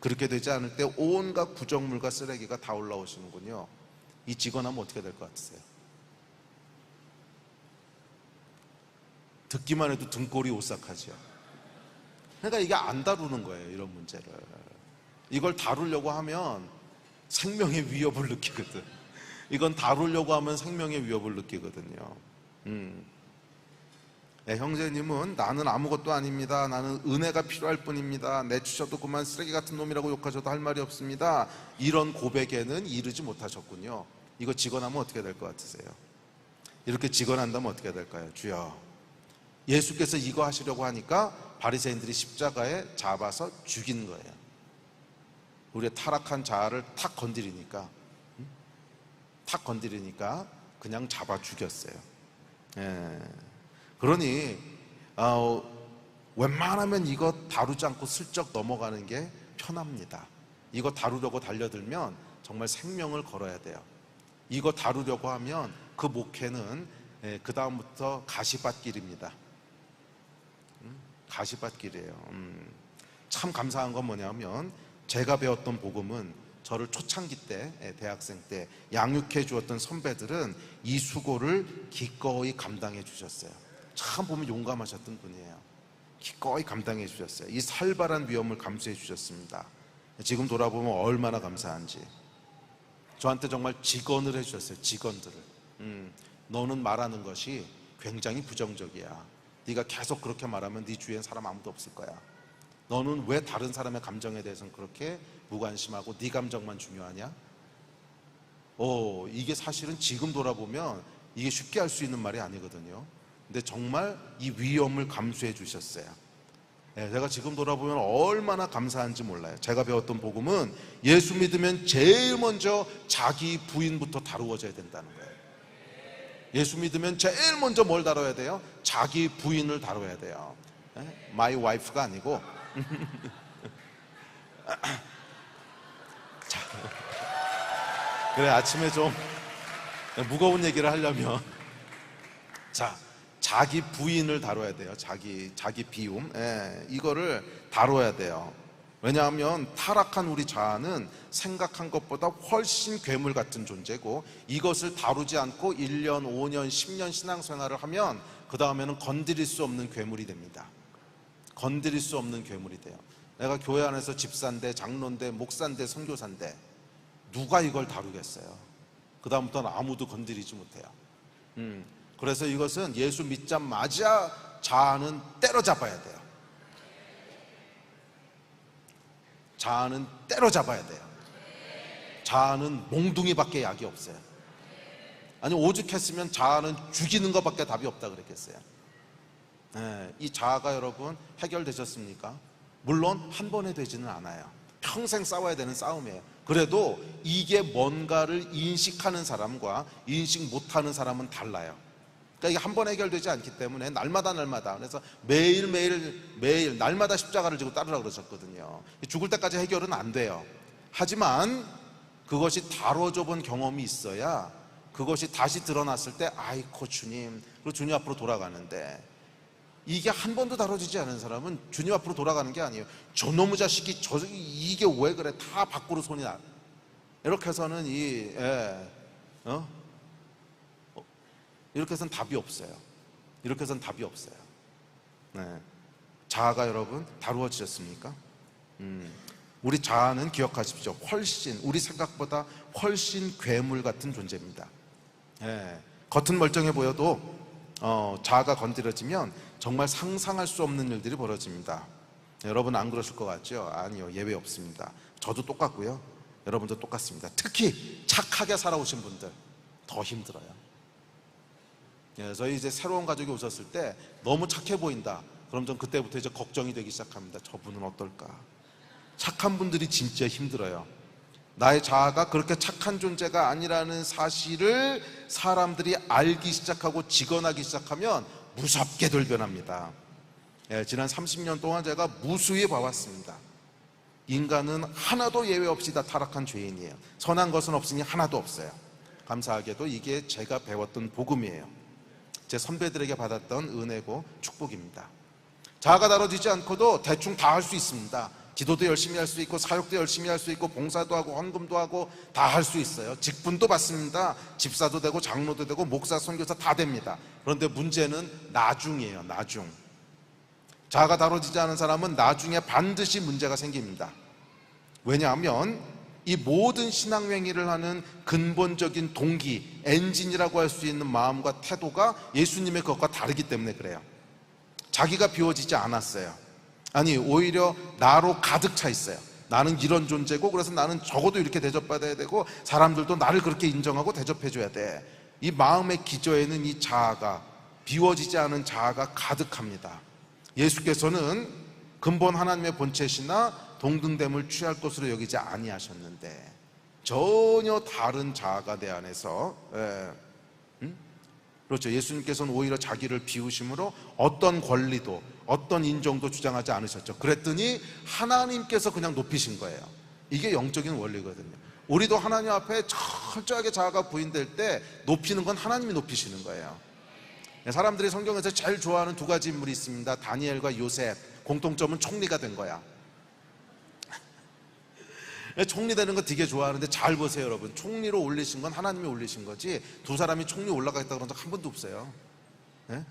그렇게 되지 않을 때 온갖 부정물과 쓰레기가 다 올라오시는군요. 이 직언하면 어떻게 될 것 같으세요? 듣기만 해도 등골이 오싹하죠. 그러니까 이게 안 다루는 거예요, 이런 문제를. 이걸 다루려고 하면 생명의 위협을 느끼거든. 이건 다루려고 하면 생명의 위협을 느끼거든요. 네, 형제님은 나는 아무것도 아닙니다. 나는 은혜가 필요할 뿐입니다. 내주셔도 그만 쓰레기 같은 놈이라고 욕하셔도 할 말이 없습니다. 이런 고백에는 이르지 못하셨군요. 이거 직언하면 어떻게 될 것 같으세요? 이렇게 직언한다면 어떻게 될까요? 주여, 예수께서 이거 하시려고 하니까 바리새인들이 십자가에 잡아서 죽인 거예요. 우리의 타락한 자아를 탁 건드리니까 그냥 잡아 죽였어요. 그러니 웬만하면 이거 다루지 않고 슬쩍 넘어가는 게 편합니다. 이거 다루려고 달려들면 정말 생명을 걸어야 돼요. 이거 다루려고 하면 그 목회는 그 다음부터 가시밭길입니다. 가시밭길이에요. 참 감사한 건 뭐냐면 제가 배웠던 복음은 저를 초창기 때, 대학생 때 양육해 주었던 선배들은 이 수고를 기꺼이 감당해 주셨어요. 참 보면 용감하셨던 분이에요. 기꺼이 감당해 주셨어요. 이 살벌한 위험을 감수해 주셨습니다. 지금 돌아보면 얼마나 감사한지. 저한테 정말 직언을 해주셨어요. 직언들을. 너는 말하는 것이 굉장히 부정적이야. 네가 계속 그렇게 말하면 네 주위엔 사람 아무도 없을 거야. 너는 왜 다른 사람의 감정에 대해서는 그렇게 무관심하고 네 감정만 중요하냐? 이게 사실은 지금 돌아보면 이게 쉽게 할 수 있는 말이 아니거든요. 근데 정말 이 위험을 감수해 주셨어요. 제가 지금 돌아보면 얼마나 감사한지 몰라요. 제가 배웠던 복음은 예수 믿으면 제일 먼저 자기 부인부터 다루어져야 된다는 거예요. 예수 믿으면 제일 먼저 뭘 다뤄야 돼요? 자기 부인을 다뤄야 돼요. My wife가 아니고 자, 그래, 아침에 좀 무거운 얘기를 하려면 자기 부인을 다뤄야 돼요. 자기 비움, 이거를 다뤄야 돼요. 왜냐하면 타락한 우리 자아는 생각한 것보다 훨씬 괴물 같은 존재고, 이것을 다루지 않고 1년, 5년, 10년 신앙생활을 하면 그 다음에는 건드릴 수 없는 괴물이 됩니다. 건드릴 수 없는 괴물이 돼요. 내가 교회 안에서 집사인데, 장로인데, 목사인데, 선교사인데 누가 이걸 다루겠어요? 그 다음부터는 아무도 건드리지 못해요. 그래서 이것은 예수 믿자마자 자아는 때려잡아야 돼요. 자아는 때려잡아야 돼요. 자아는 몽둥이밖에 약이 없어요. 아니, 오죽했으면 자아는 죽이는 것밖에 답이 없다 그랬겠어요. 이 자아가 여러분 해결되셨습니까? 물론 한 번에 되지는 않아요. 평생 싸워야 되는 싸움이에요. 그래도 이게 뭔가를 인식하는 사람과 인식 못하는 사람은 달라요. 그러니까 이게 한 번 해결되지 않기 때문에 날마다 그래서 매일 날마다 십자가를 지고 따르라고 그러셨거든요. 죽을 때까지 해결은 안 돼요. 하지만 그것이 다뤄져 본 경험이 있어야 그것이 다시 드러났을 때 아이고 주님, 그리고 주님 앞으로 돌아가는데, 이게 한 번도 다뤄지지 않은 사람은 주님 앞으로 돌아가는 게 아니에요. 저놈의 자식이 이게 왜 그래, 다 밖으로 손이 나. 이렇게 해서는 이렇게 해서는 답이 없어요. 이렇게 해서는 답이 없어요. 자아가 여러분 다루어지셨습니까? 우리 자아는 기억하십시오. 훨씬, 우리 생각보다 훨씬 괴물 같은 존재입니다. 겉은 멀쩡해 보여도 자아가 건드려지면 정말 상상할 수 없는 일들이 벌어집니다. 여러분 안 그러실 것 같죠? 아니요, 예외 없습니다. 저도 똑같고요. 여러분도 똑같습니다. 특히 착하게 살아오신 분들 더 힘들어요. 저희 이제 새로운 가족이 오셨을 때 너무 착해 보인다. 그럼 전 그때부터 이제 걱정이 되기 시작합니다. 저분은 어떨까? 착한 분들이 진짜 힘들어요. 나의 자아가 그렇게 착한 존재가 아니라는 사실을 사람들이 알기 시작하고 직언하기 시작하면 무섭게 돌변합니다. 지난 30년 동안 제가 무수히 봐왔습니다. 인간은 하나도 예외 없이 다 타락한 죄인이에요. 선한 것은 없으니 하나도 없어요. 감사하게도 이게 제가 배웠던 복음이에요. 제 선배들에게 받았던 은혜고 축복입니다. 자아가 다뤄지지 않고도 대충 다 할 수 있습니다. 기도도 열심히 할 수 있고 사역도 열심히 할 수 있고 봉사도 하고 헌금도 하고 다 할 수 있어요. 직분도 받습니다. 집사도 되고 장로도 되고 목사, 선교사 다 됩니다. 그런데 문제는 나중이에요. 나중. 자아가 다뤄지지 않은 사람은 나중에 반드시 문제가 생깁니다. 왜냐하면 이 모든 신앙행위를 하는 근본적인 동기, 엔진이라고 할 수 있는 마음과 태도가 예수님의 것과 다르기 때문에 그래요. 자기가 비워지지 않았어요. 아니, 오히려 나로 가득 차 있어요. 나는 이런 존재고, 그래서 나는 적어도 이렇게 대접받아야 되고, 사람들도 나를 그렇게 인정하고 대접해줘야 돼. 이 마음의 기저에는 이 자아가, 비워지지 않은 자아가 가득합니다. 예수께서는 근본 하나님의 본체시나 동등됨을 취할 것으로 여기지 아니하셨는데 전혀 다른 자아가 내 안에서, 그렇죠. 예수님께서는 오히려 자기를 비우심으로 어떤 권리도 어떤 인정도 주장하지 않으셨죠. 그랬더니 하나님께서 그냥 높이신 거예요. 이게 영적인 원리거든요. 우리도 하나님 앞에 철저하게 자아가 부인될 때 높이는 건 하나님이 높이시는 거예요. 사람들이 성경에서 제일 좋아하는 두 가지 인물이 있습니다. 다니엘과 요셉. 공통점은 총리가 된 거야. 총리 되는 거 되게 좋아하는데 잘 보세요, 여러분. 총리로 올리신 건 하나님이 올리신 거지, 두 사람이 총리 올라가겠다 그런 적 한 번도 없어요.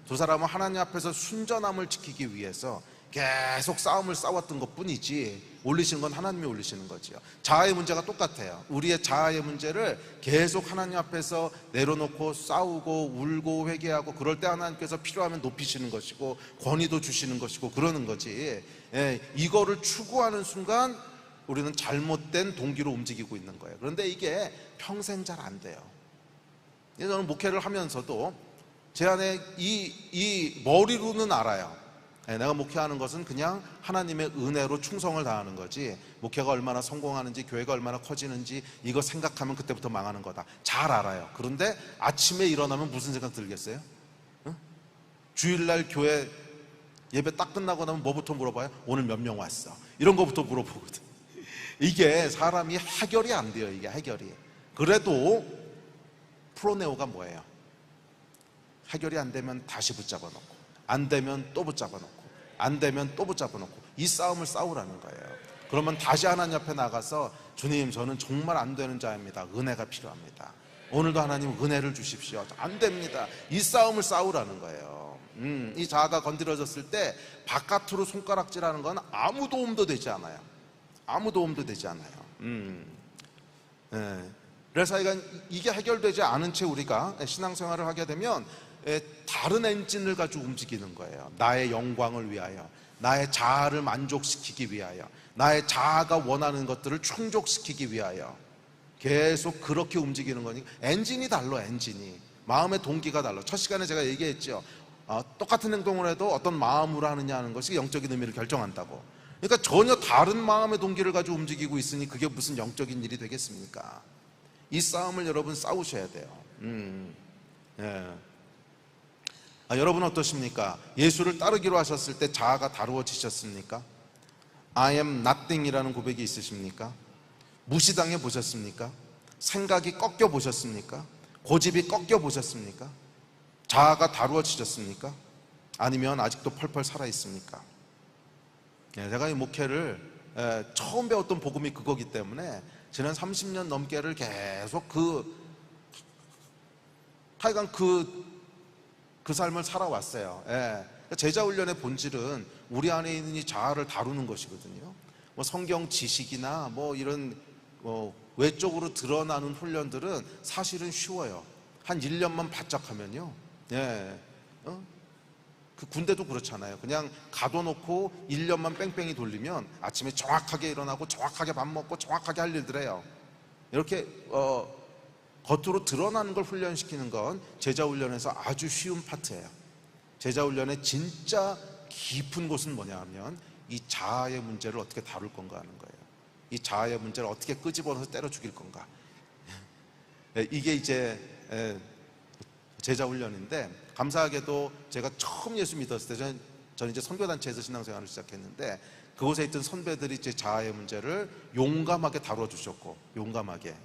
두 사람은 하나님 앞에서 순전함을 지키기 위해서 계속 싸움을 싸웠던 것 뿐이지, 올리신 건 하나님이 올리시는 거지요. 자아의 문제가 똑같아요. 우리의 자아의 문제를 계속 하나님 앞에서 내려놓고 싸우고 울고 회개하고, 그럴 때 하나님께서 필요하면 높이시는 것이고 권위도 주시는 것이고 그러는 거지. 이거를 추구하는 순간 우리는 잘못된 동기로 움직이고 있는 거예요. 그런데 이게 평생 잘 안 돼요. 저는 목회를 하면서도 제 안에 이 머리로는 알아요. 내가 목회하는 것은 그냥 하나님의 은혜로 충성을 다하는 거지, 목회가 얼마나 성공하는지 교회가 얼마나 커지는지 이거 생각하면 그때부터 망하는 거다. 잘 알아요. 그런데 아침에 일어나면 무슨 생각 들겠어요? 주일날 교회 예배 딱 끝나고 나면 뭐부터 물어봐요? 오늘 몇 명 왔어? 이런 거부터 물어보거든. 이게 사람이 해결이 안 돼요. 이게 해결이. 그래도 프로네오가 뭐예요? 해결이 안 되면 다시 붙잡아 놓고, 안 되면 또 붙잡아 놓고, 안 되면 또 붙잡아 놓고, 이 싸움을 싸우라는 거예요. 그러면 다시 하나님 앞에 나가서, 주님, 저는 정말 안 되는 자입니다. 은혜가 필요합니다. 오늘도 하나님 은혜를 주십시오. 안 됩니다. 이 싸움을 싸우라는 거예요. 이 자아가 건드려졌을 때 바깥으로 손가락질하는 건 아무 도움도 되지 않아요. 아무 도움도 되지 않아요. 그래서 이게 해결되지 않은 채 우리가 신앙생활을 하게 되면 다른 엔진을 가지고 움직이는 거예요. 나의 영광을 위하여, 나의 자아를 만족시키기 위하여, 나의 자아가 원하는 것들을 충족시키기 위하여 계속 그렇게 움직이는 거니까 엔진이 달라. 엔진이, 마음의 동기가 달라. 첫 시간에 제가 얘기했죠. 똑같은 행동을 해도 어떤 마음으로 하느냐 하는 것이 영적인 의미를 결정한다고. 그러니까 전혀 다른 마음의 동기를 가지고 움직이고 있으니 그게 무슨 영적인 일이 되겠습니까? 이 싸움을 여러분 싸우셔야 돼요. 여러분 어떠십니까? 예수를 따르기로 하셨을 때 자아가 다루어지셨습니까? I am nothing 이라는 고백이 있으십니까? 무시당해 보셨습니까? 생각이 꺾여 보셨습니까? 고집이 꺾여 보셨습니까? 자아가 다루어지셨습니까? 아니면 아직도 펄펄 살아 있습니까? 제가 이 목회를 처음 배웠던 복음이 그거기 때문에 지난 30년 넘게를 계속 하여간 그 삶을 살아왔어요. 제자 훈련의 본질은 우리 안에 있는 이 자아를 다루는 것이거든요. 뭐 성경 지식이나 뭐 이런 외적으로 드러나는 훈련들은 사실은 쉬워요. 한 1년만 바짝 하면요. 그 군대도 그렇잖아요. 그냥 가둬놓고 1년만 뺑뺑이 돌리면 아침에 정확하게 일어나고 정확하게 밥 먹고 정확하게 할 일들 해요. 이렇게 겉으로 드러나는 걸 훈련시키는 건 제자 훈련에서 아주 쉬운 파트예요. 제자 훈련의 진짜 깊은 곳은 뭐냐 하면 이 자아의 문제를 어떻게 다룰 건가 하는 거예요. 이 자아의 문제를 어떻게 끄집어서 때려 죽일 건가. 이게 이제 제자 훈련인데, 감사하게도 제가 처음 예수 믿었을 때 저는 이제 선교단체에서 신앙생활을 시작했는데, 그곳에 있던 선배들이 제 자아의 문제를 용감하게 다뤄주셨고, 용감하게.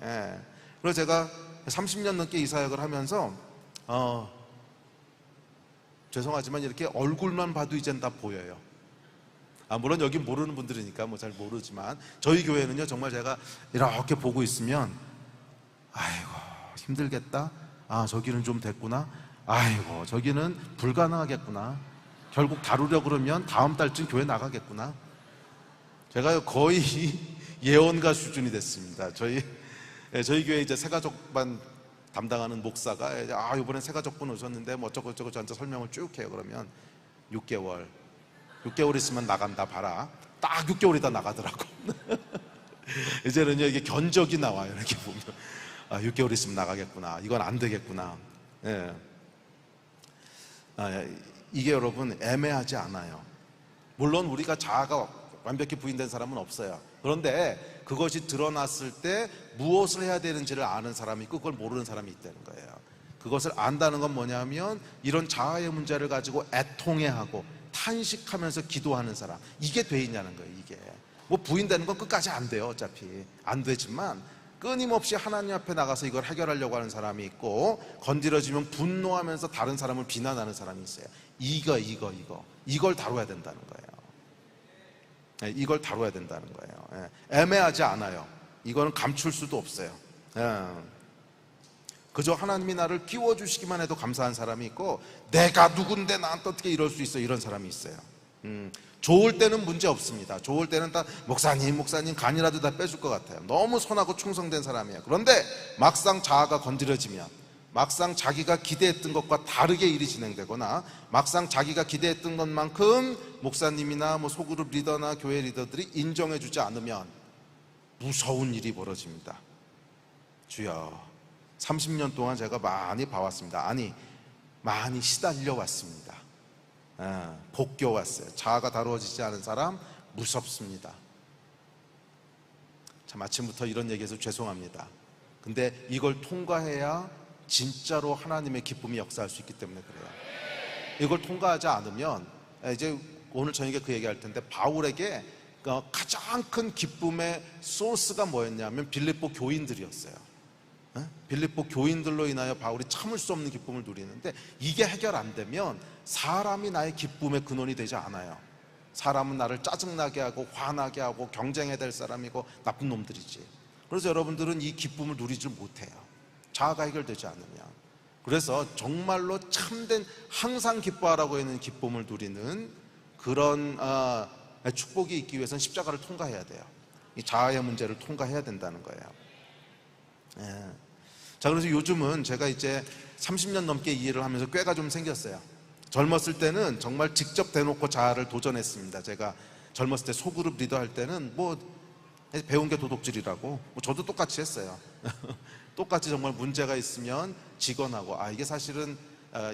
그래서 제가 30년 넘게 이 사역을 하면서 죄송하지만 이렇게 얼굴만 봐도 이젠 다 보여요. 물론 여기 모르는 분들이니까 뭐 잘 모르지만, 저희 교회는요 정말 제가 이렇게 보고 있으면 아이고 힘들겠다, 저기는 좀 됐구나, 아이고 저기는 불가능하겠구나, 결국 다루려 그러면 다음 달쯤 교회 나가겠구나. 제가 거의 예언가 수준이 됐습니다. 저희 교회 이제 새가족반 담당하는 목사가 이번에 새가족분 오셨는데 뭐 어쩌고 저쩌고 저한테 설명을 쭉 해요. 그러면 6개월 있으면 나간다 봐라. 딱 6개월이 다 나가더라고. 이제는요 이게 견적이 나와요. 이렇게 보면 6개월 있으면 나가겠구나, 이건 안 되겠구나. 이게 여러분 애매하지 않아요. 물론 우리가 자아가 완벽히 부인된 사람은 없어요. 그런데 그것이 드러났을 때 무엇을 해야 되는지를 아는 사람이 있고 그걸 모르는 사람이 있다는 거예요. 그것을 안다는 건 뭐냐면 이런 자아의 문제를 가지고 애통해하고 탄식하면서 기도하는 사람, 이게 돼 있냐는 거예요. 이게 뭐 부인되는 건 끝까지 안 돼요. 어차피 안 되지만 끊임없이 하나님 앞에 나가서 이걸 해결하려고 하는 사람이 있고, 건드려지면 분노하면서 다른 사람을 비난하는 사람이 있어요. 이걸 다뤄야 된다는 거예요. 이걸 다뤄야 된다는 거예요. 애매하지 않아요. 이거는 감출 수도 없어요. 그저 하나님이 나를 끼워주시기만 해도 감사한 사람이 있고, 내가 누군데 나한테 어떻게 이럴 수 있어, 이런 사람이 있어요. 좋을 때는 문제 없습니다. 좋을 때는 다 목사님 간이라도 다 빼줄 것 같아요. 너무 선하고 충성된 사람이에요. 그런데 막상 자아가 건드려지면, 막상 자기가 기대했던 것과 다르게 일이 진행되거나, 막상 자기가 기대했던 것만큼 목사님이나 뭐 소그룹 리더나 교회 리더들이 인정해주지 않으면 무서운 일이 벌어집니다. 주여, 30년 동안 제가 많이 봐왔습니다. 많이 시달려 왔습니다. 복겨왔어요. 자아가 다루어지지 않은 사람 무섭습니다. 참 아침부터 이런 얘기해서 죄송합니다. 근데 이걸 통과해야 진짜로 하나님의 기쁨이 역사할 수 있기 때문에 그래요. 이걸 통과하지 않으면, 이제 오늘 저녁에 그 얘기할 텐데, 바울에게 가장 큰 기쁨의 소스가 뭐였냐면 빌립보 교인들이었어요. 빌립보 교인들로 인하여 바울이 참을 수 없는 기쁨을 누리는데, 이게 해결 안 되면 사람이 나의 기쁨의 근원이 되지 않아요. 사람은 나를 짜증나게 하고 화나게 하고 경쟁해야 될 사람이고 나쁜 놈들이지. 그래서 여러분들은 이 기쁨을 누리지 못해요. 자아가 해결되지 않으면. 그래서 정말로 참된 항상 기뻐하라고 하는 기쁨을 누리는 그런 축복이 있기 위해서는 십자가를 통과해야 돼요. 이 자아의 문제를 통과해야 된다는 거예요. 자, 그래서 요즘은 제가 이제 30년 넘게 이 일을 하면서 꾀가 좀 생겼어요. 젊었을 때는 정말 직접 대놓고 자아를 도전했습니다. 제가 젊었을 때 소그룹 리더 할 때는 뭐 배운 게 도둑질이라고, 뭐 저도 똑같이 했어요. 똑같이 정말 문제가 있으면 직언하고, 이게 사실은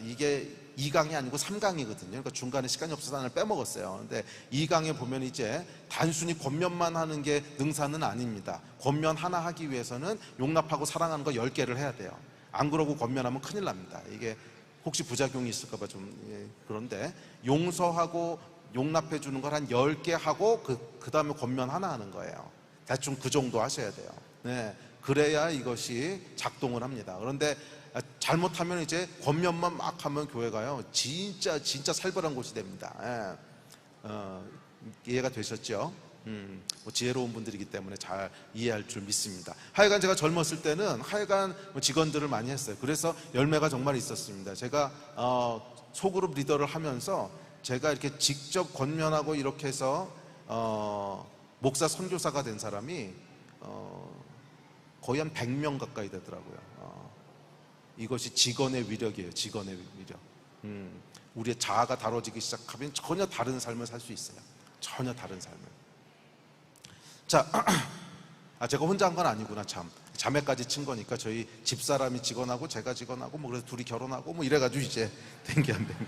이게 2강이 아니고 3강이거든요. 그러니까 중간에 시간이 없어서 하나를 빼먹었어요. 근데 2강에 보면 이제 단순히 권면만 하는 게 능사는 아닙니다. 권면 하나 하기 위해서는 용납하고 사랑하는 거 10개를 해야 돼요. 안 그러고 권면하면 큰일 납니다. 이게 혹시 부작용이 있을까봐 좀 그런데, 용서하고 용납해 주는 걸 한 10개 하고 그 다음에 권면 하나 하는 거예요. 대충 그 정도 하셔야 돼요. 그래야 이것이 작동을 합니다. 그런데 잘못하면 이제 권면만 막 하면 교회가요 진짜 살벌한 곳이 됩니다. 이해가 되셨죠? 뭐 지혜로운 분들이기 때문에 잘 이해할 줄 믿습니다. 하여간 제가 젊었을 때는 하여간 직원들을 많이 했어요. 그래서 열매가 정말 있었습니다. 제가 소그룹 리더를 하면서 제가 이렇게 직접 권면하고 이렇게 해서 목사 선교사가 된 사람이 거의 한 100명 가까이 되더라고요. 이것이 직언의 위력이에요. 직언의 위력. 우리의 자아가 다뤄지기 시작하면 전혀 다른 삶을 살 수 있어요. 전혀 다른 삶을. 자, 제가 혼자 한 건 아니구나. 참 자매까지 친 거니까 저희 집사람이 직원하고 제가 직원하고 뭐 그래서 둘이 결혼하고 뭐 이래가지고 이제 된 게 안 된 거.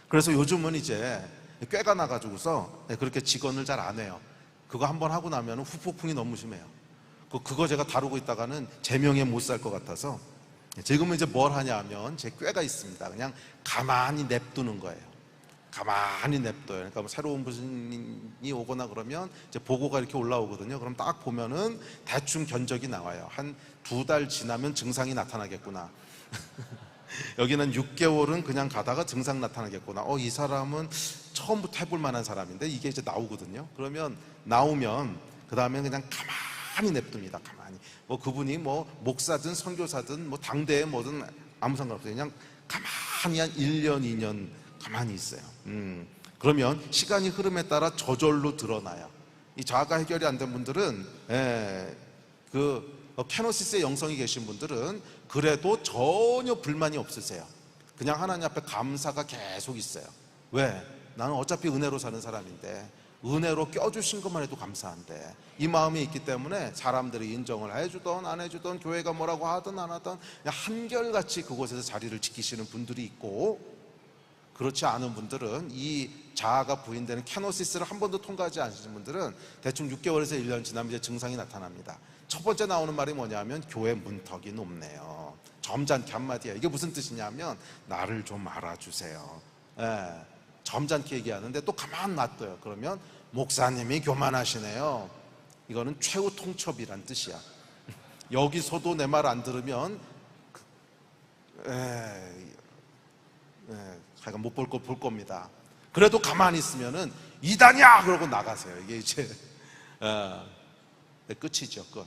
그래서 요즘은 이제 꾀가 나가지고서 그렇게 직원을 잘 안 해요. 그거 한번 하고 나면 후폭풍이 너무 심해요. 그거 제가 다루고 있다가는 제명에 못 살 것 같아서 지금은 이제 뭘 하냐 하면 제 꾀가 있습니다. 그냥 가만히 냅두는 거예요. 가만히 냅둬요. 그러니까 뭐 새로운 분이 오거나 그러면 이제 보고가 이렇게 올라오거든요. 그럼 딱 보면은 대충 견적이 나와요. 한 2달 지나면 증상이 나타나겠구나. 여기는 6개월은 그냥 가다가 증상 나타나겠구나. 이 사람은 처음부터 해볼 만한 사람인데 이게 이제 나오거든요. 그러면 나오면 그 다음에 그냥 가만히 냅둡니다. 가만히. 뭐 그분이 뭐 목사든 선교사든 뭐 당대에 뭐든 아무 상관없어요. 그냥 가만히 한 1년, 2년 가만히 있어요. 그러면 시간이 흐름에 따라 저절로 드러나요. 이 자아가 해결이 안 된 분들은 케노시스의 영성이 계신 분들은 그래도 전혀 불만이 없으세요. 그냥 하나님 앞에 감사가 계속 있어요. 왜? 나는 어차피 은혜로 사는 사람인데 은혜로 껴주신 것만 해도 감사한데 이 마음이 있기 때문에 사람들이 인정을 해주던 안 해주던 교회가 뭐라고 하든 안 하든 그냥 한결같이 그곳에서 자리를 지키시는 분들이 있고, 그렇지 않은 분들은 이 자아가 부인되는 케노시스를 한 번도 통과하지 않으신 분들은 대충 6개월에서 1년 지나면 이제 증상이 나타납니다. 첫 번째 나오는 말이 뭐냐면 교회 문턱이 높네요. 점잖게 한마디야. 이게 무슨 뜻이냐면 나를 좀 알아주세요. 점잖게 얘기하는데 또 가만 놔둬요. 그러면 목사님이 교만하시네요. 이거는 최후 통첩이란 뜻이야. 여기서도 내 말 안 들으면 자기가 못 볼 거 볼 겁니다. 그래도 가만히 있으면은 이단이야 그러고 나가세요. 이게 이제 끝이죠. 끝.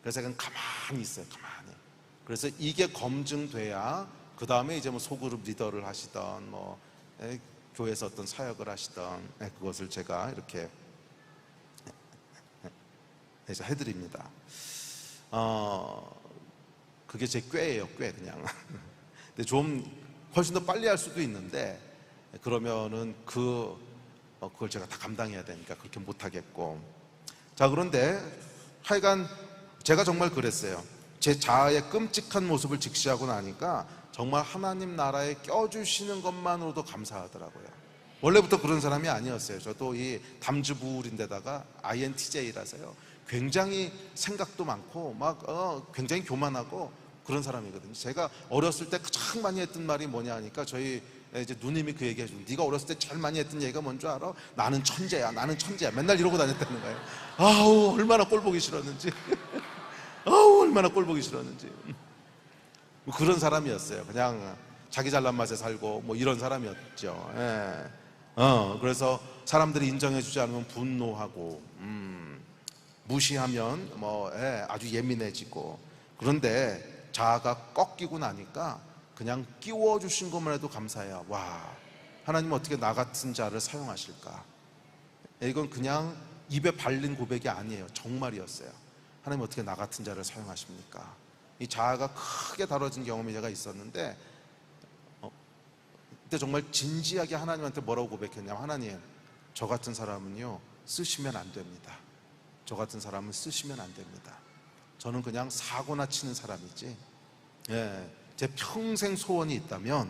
그래서 그냥 가만히 있어요. 가만히. 그래서 이게 검증돼야 그 다음에 이제 뭐 소그룹 리더를 하시던 뭐 교회에서 어떤 사역을 하시던 그것을 제가 이렇게 해서 해드립니다. 그게 제 꾀예요. 꾀 그냥. 근데 좀 훨씬 더 빨리 할 수도 있는데 그러면은 그걸 제가 다 감당해야 되니까 그렇게 못 하겠고. 자, 그런데 하여간 제가 정말 그랬어요. 제 자아의 끔찍한 모습을 직시하고 나니까 정말 하나님 나라에 껴주시는 것만으로도 감사하더라고요. 원래부터 그런 사람이 아니었어요. 저도 이 담주부울인데다가 INTJ라서요. 굉장히 생각도 많고 막 굉장히 교만하고 그런 사람이거든요. 제가 어렸을 때 가장 많이 했던 말이 뭐냐 하니까 저희 이제 누님이 그 얘기 해주는, 네가 어렸을 때 제일 많이 했던 얘기가 뭔 줄 알아? 나는 천재야, 나는 천재야. 맨날 이러고 다녔다는 거예요. 아우 얼마나 꼴 보기 싫었는지. 아우 얼마나 꼴 보기 싫었는지. 뭐 그런 사람이었어요. 그냥 자기 잘난 맛에 살고 뭐 이런 사람이었죠. 그래서 사람들이 인정해주지 않으면 분노하고 무시하면 아주 예민해지고. 그런데 자아가 꺾이고 나니까 그냥 끼워주신 것만 해도 감사해요. 와, 하나님은 어떻게 나 같은 자를 사용하실까? 이건 그냥 입에 발린 고백이 아니에요. 정말이었어요. 하나님 어떻게 나 같은 자를 사용하십니까? 이 자아가 크게 다뤄진 경험이 제가 있었는데 그때 정말 진지하게 하나님한테 뭐라고 고백했냐면, 하나님, 저 같은 사람은요 쓰시면 안 됩니다. 저 같은 사람은 쓰시면 안 됩니다. 저는 그냥 사고나 치는 사람이지, 제 평생 소원이 있다면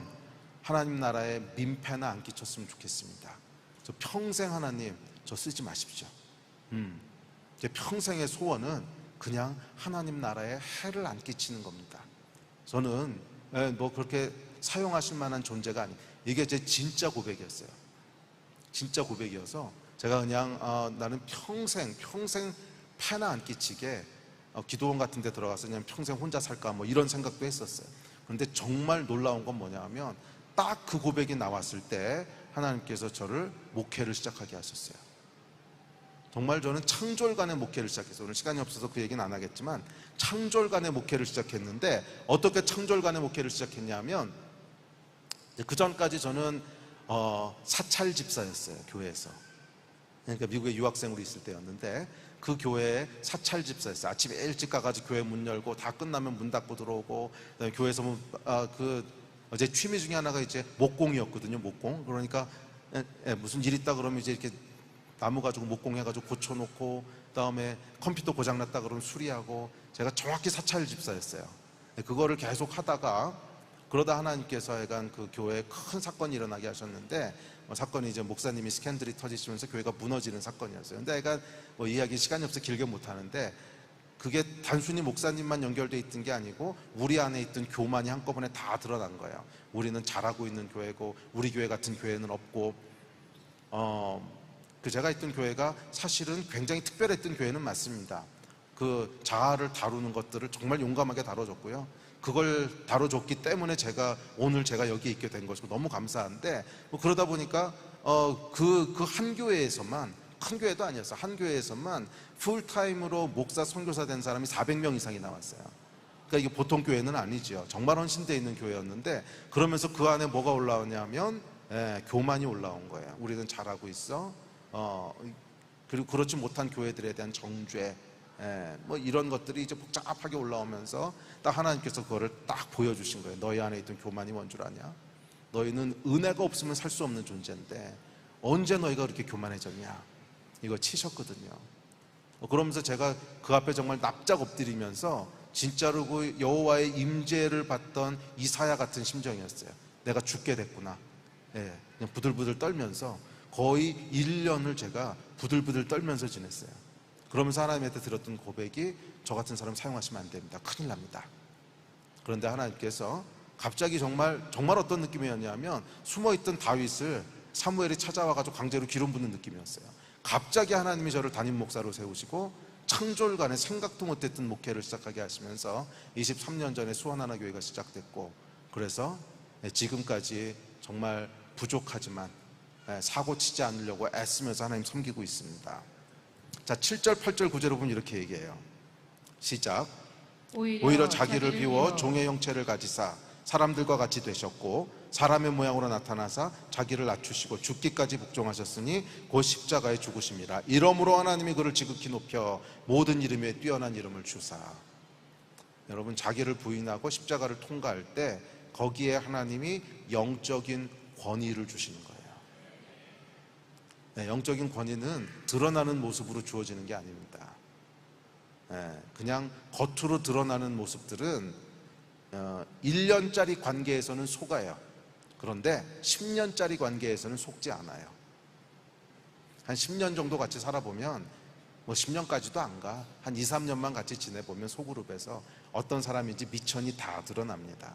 하나님 나라에 민폐나 안 끼쳤으면 좋겠습니다. 저 평생 하나님 저 쓰지 마십시오. 제 평생의 소원은 그냥 하나님 나라에 해를 안 끼치는 겁니다. 저는 뭐 그렇게 사용하실 만한 존재가 아니, 이게 제 진짜 고백이었어요. 진짜 고백이어서 제가 그냥 나는 평생 패나 안 끼치게 기도원 같은 데 들어가서 그냥 평생 혼자 살까 뭐 이런 생각도 했었어요. 그런데 정말 놀라운 건 뭐냐면 딱 그 고백이 나왔을 때 하나님께서 저를 목회를 시작하게 하셨어요. 정말 저는 창졸간의 목회를 시작했어요. 오늘 시간이 없어서 그 얘기는 안 하겠지만 창졸간의 목회를 시작했는데, 어떻게 창졸간의 목회를 시작했냐면 그 전까지 저는 사찰 집사였어요. 교회에서. 그러니까 미국에 유학생으로 있을 때였는데 그 교회에 사찰 집사였어요. 아침에 일찍 가가지고 교회 문 열고 다 끝나면 문 닫고 들어오고, 그다음에 교회에서 제 취미 중에 하나가 이제 목공이었거든요. 목공. 그러니까 무슨 일 있다 그러면 이제 이렇게 나무 가지고 목공해가지고 고쳐놓고, 그다음에 컴퓨터 고장났다 그러면 수리하고, 제가 정확히 사찰 집사였어요. 그거를 계속 하다가, 그러다 하나님께서 약간 그 교회에 큰 사건이 일어나게 하셨는데, 사건이 이제 목사님이 스캔들이 터지시면서 교회가 무너지는 사건이었어요. 근데 약간 뭐 이야기 시간이 없어 길게 못 하는데, 그게 단순히 목사님만 연결돼 있던 게 아니고 우리 안에 있던 교만이 한꺼번에 다 드러난 거예요. 우리는 잘하고 있는 교회고 우리 교회 같은 교회는 없고, 그 제가 있던 교회가 사실은 굉장히 특별했던 교회는 맞습니다. 그 자아를 다루는 것들을 정말 용감하게 다뤄줬고요. 그걸 다뤄줬기 때문에 오늘 제가 여기 있게 된 것이고 너무 감사한데, 뭐 그러다 보니까 그 한 교회에서만, 큰 교회도 아니었어요. 한 교회에서만 풀타임으로 목사 선교사 된 사람이 400명 이상이 나왔어요. 그러니까 이게 보통 교회는 아니죠. 정말 헌신되어 있는 교회였는데, 그러면서 그 안에 뭐가 올라오냐면 교만이 올라온 거예요. 우리는 잘하고 있어. 그리고 그렇지 못한 교회들에 대한 정죄, 뭐 이런 것들이 이제 복잡하게 올라오면서 딱 하나님께서 그거를 딱 보여주신 거예요. 너희 안에 있던 교만이 뭔 줄 아냐? 너희는 은혜가 없으면 살 수 없는 존재인데 언제 너희가 그렇게 교만해졌냐? 이거 치셨거든요. 그러면서 제가 그 앞에 정말 납작 엎드리면서 진짜로 그 여호와의 임재를 받던 이사야 같은 심정이었어요. 내가 죽게 됐구나. 그냥 부들부들 떨면서 거의 1년을 제가 부들부들 떨면서 지냈어요. 그러면서 하나님한테 들었던 고백이, 저 같은 사람 사용하시면 안 됩니다. 큰일 납니다. 그런데 하나님께서 갑자기 정말 어떤 느낌이었냐면, 숨어있던 다윗을 사무엘이 찾아와가지고 강제로 기름 붓는 느낌이었어요. 갑자기 하나님이 저를 담임 목사로 세우시고 창졸간에 생각도 못했던 목회를 시작하게 하시면서 23년 전에 수원하나교회가 시작됐고, 그래서 지금까지 정말 부족하지만 사고 치지 않으려고 애쓰면서 하나님 섬기고 있습니다. 자, 7절 8절 9절을 보면 이렇게 얘기해요. 시작. 오히려 자기를 비워 종의 형체를 가지사 사람들과 같이 되셨고 사람의 모양으로 나타나사 자기를 낮추시고 죽기까지 복종하셨으니 곧 십자가에 죽으심이라. 이러므로 하나님이 그를 지극히 높여 모든 이름 위에 뛰어난 이름을 주사. 여러분, 자기를 부인하고 십자가를 통과할 때 거기에 하나님이 영적인 권위를 주시는 거예요. 영적인 권위는 드러나는 모습으로 주어지는 게 아닙니다. 그냥 겉으로 드러나는 모습들은 1년짜리 관계에서는 속아요. 그런데 10년짜리 관계에서는 속지 않아요. 한 10년 정도 같이 살아보면, 뭐 10년까지도 안 가, 한 2, 3년만 같이 지내보면 소그룹에서 어떤 사람인지 미천이 다 드러납니다.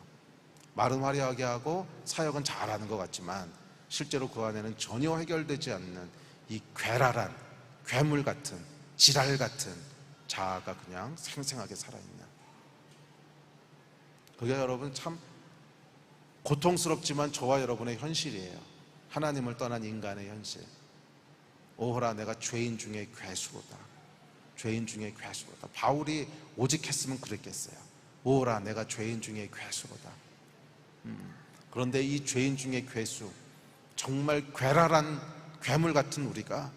말은 화려하게 하고 사역은 잘하는 것 같지만 실제로 그 안에는 전혀 해결되지 않는 이 괴랄한, 괴물 같은, 지랄 같은 자아가 그냥 생생하게 살아있는, 그게 여러분 참 고통스럽지만 저와 여러분의 현실이에요. 하나님을 떠난 인간의 현실. 오호라, 내가 죄인 중에 괴수로다. 죄인 중에 괴수로다. 바울이 오직 했으면 그랬겠어요. 오호라, 내가 죄인 중에 괴수로다. 그런데 이 죄인 중에 괴수, 정말 괴랄한 괴물 같은 우리가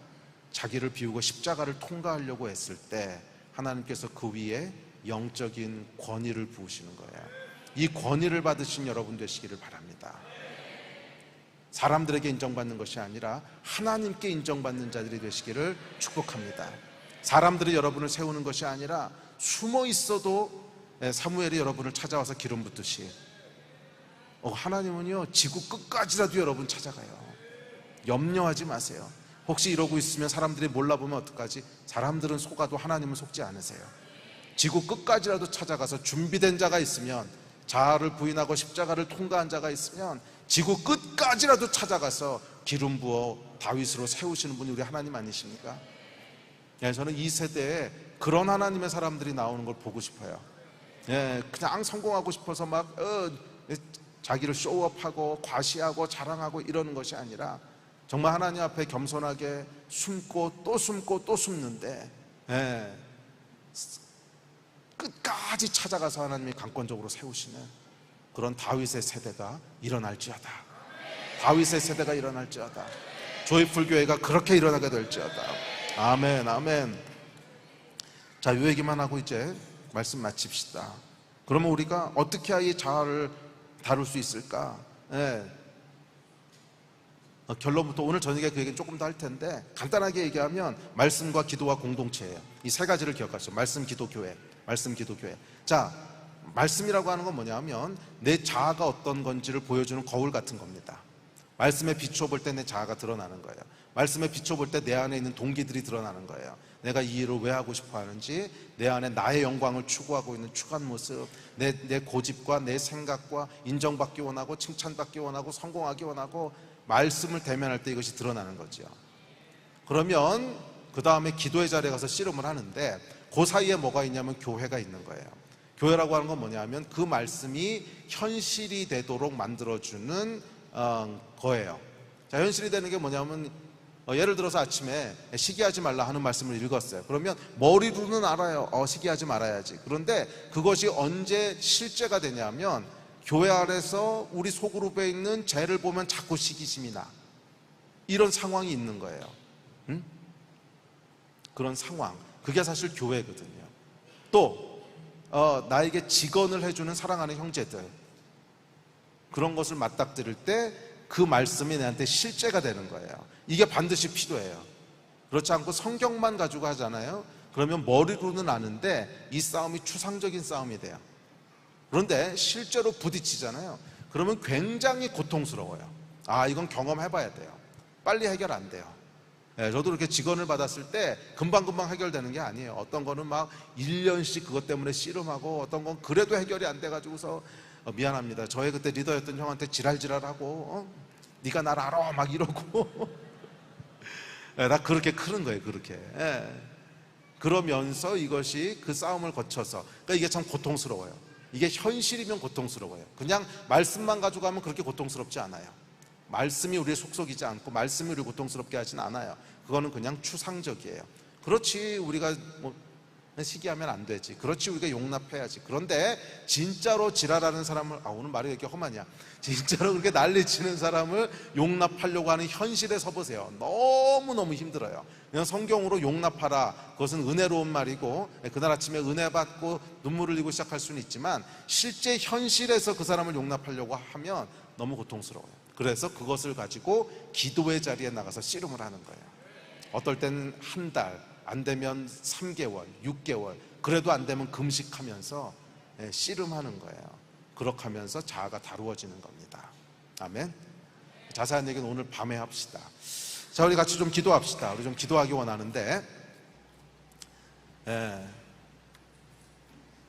자기를 비우고 십자가를 통과하려고 했을 때 하나님께서 그 위에 영적인 권위를 부으시는 거예요. 이 권위를 받으신 여러분 되시기를 바랍니다. 사람들에게 인정받는 것이 아니라 하나님께 인정받는 자들이 되시기를 축복합니다. 사람들이 여러분을 세우는 것이 아니라 숨어 있어도 사무엘이 여러분을 찾아와서 기름 붓듯이 하나님은요, 지구 끝까지라도 여러분 찾아가요. 염려하지 마세요. 혹시 이러고 있으면 사람들이 몰라보면 어떡하지? 사람들은 속아도 하나님은 속지 않으세요. 지구 끝까지라도 찾아가서 준비된 자가 있으면, 자아를 부인하고 십자가를 통과한 자가 있으면 지구 끝까지라도 찾아가서 기름 부어 다윗으로 세우시는 분이 우리 하나님 아니십니까? 저는 이 세대에 그런 하나님의 사람들이 나오는 걸 보고 싶어요. 그냥 성공하고 싶어서 막 자기를 쇼업하고 과시하고 자랑하고 이러는 것이 아니라 정말 하나님 앞에 겸손하게 숨고 또 숨고 또 숨는데 끝까지 찾아가서 하나님이 강권적으로 세우시는 그런 다윗의 세대가 일어날지어다. 다윗의 세대가 일어날지어다. 조이풀 교회가 그렇게 일어나게 될지어다. 아멘, 아멘. 자, 이 얘기만 하고 이제 말씀 마칩시다. 그러면 우리가 어떻게 이 자아를 다룰 수 있을까? 결론부터 오늘 저녁에 그 얘기는 조금 더 할 텐데, 간단하게 얘기하면 말씀과 기도와 공동체예요. 이 세 가지를 기억하시죠. 말씀, 기도, 교회. 말씀, 기도, 교회. 자, 말씀이라고 하는 건 뭐냐면 내 자아가 어떤 건지를 보여주는 거울 같은 겁니다. 말씀에 비추어 볼 때 내 자아가 드러나는 거예요. 말씀에 비추어 볼 때 내 안에 있는 동기들이 드러나는 거예요. 내가 이 일을 왜 하고 싶어 하는지, 내 안에 나의 영광을 추구하고 있는 추구한 모습, 내 고집과 내 생각과 인정받기 원하고 칭찬받기 원하고 성공하기 원하고, 말씀을 대면할 때 이것이 드러나는 거죠. 그러면 그 다음에 기도의 자리에 가서 씨름을 하는데, 그 사이에 뭐가 있냐면 교회가 있는 거예요. 교회라고 하는 건 뭐냐면 그 말씀이 현실이 되도록 만들어주는 거예요. 자, 현실이 되는 게 뭐냐면 예를 들어서 아침에 시기하지 말라 하는 말씀을 읽었어요. 그러면 머리로는 알아요. 시기하지 말아야지. 그런데 그것이 언제 실제가 되냐면 교회 안에서 우리 소그룹에 있는 죄를 보면 자꾸 시기심이 나. 이런 상황이 있는 거예요. 응? 그런 상황. 그게 사실 교회거든요. 또 나에게 직언을 해주는 사랑하는 형제들, 그런 것을 맞닥뜨릴 때 그 말씀이 내한테 실제가 되는 거예요. 이게 반드시 필요해요. 그렇지 않고 성경만 가지고 하잖아요. 그러면 머리로는 아는데 이 싸움이 추상적인 싸움이 돼요. 그런데 실제로 부딪히잖아요. 그러면 굉장히 고통스러워요. 이건 경험해봐야 돼요. 빨리 해결 안 돼요. 저도 이렇게 직언을 받았을 때 금방금방 해결되는 게 아니에요. 어떤 거는 막 1년씩 그것 때문에 씨름하고, 어떤 건 그래도 해결이 안 돼가지고서 미안합니다. 저의 그때 리더였던 형한테 지랄지랄하고 네가 날 알아 막 이러고 나 그렇게 크는 거예요. 그렇게. 그러면서 이것이 그 싸움을 거쳐서, 그러니까 이게 참 고통스러워요. 이게 현실이면 고통스러워요. 그냥 말씀만 가지고 가면 그렇게 고통스럽지 않아요. 말씀이 우리의 속속이지 않고 말씀이 우리를 고통스럽게 하진 않아요. 그거는 그냥 추상적이에요. 그렇지, 우리가 시기하면 안 되지. 그렇지, 우리가 용납해야지. 그런데 진짜로 지랄하는 사람을, 오늘 말이 왜 이렇게 험하냐, 진짜로 그렇게 난리치는 사람을 용납하려고 하는 현실에 서보세요. 너무너무 힘들어요. 그냥 성경으로 용납하라, 그것은 은혜로운 말이고, 그날 아침에 은혜 받고 눈물을 흘리고 시작할 수는 있지만, 실제 현실에서 그 사람을 용납하려고 하면 너무 고통스러워요. 그래서 그것을 가지고 기도의 자리에 나가서 씨름을 하는 거예요. 어떨 때는 한 달, 안 되면 3개월, 6개월, 그래도 안 되면 금식하면서 씨름하는 거예요. 그렇게 하면서 자아가 다루어지는 겁니다. 아멘. 자세한 얘기는 오늘 밤에 합시다. 자, 우리 같이 좀 기도합시다. 우리 좀 기도하기 원하는데,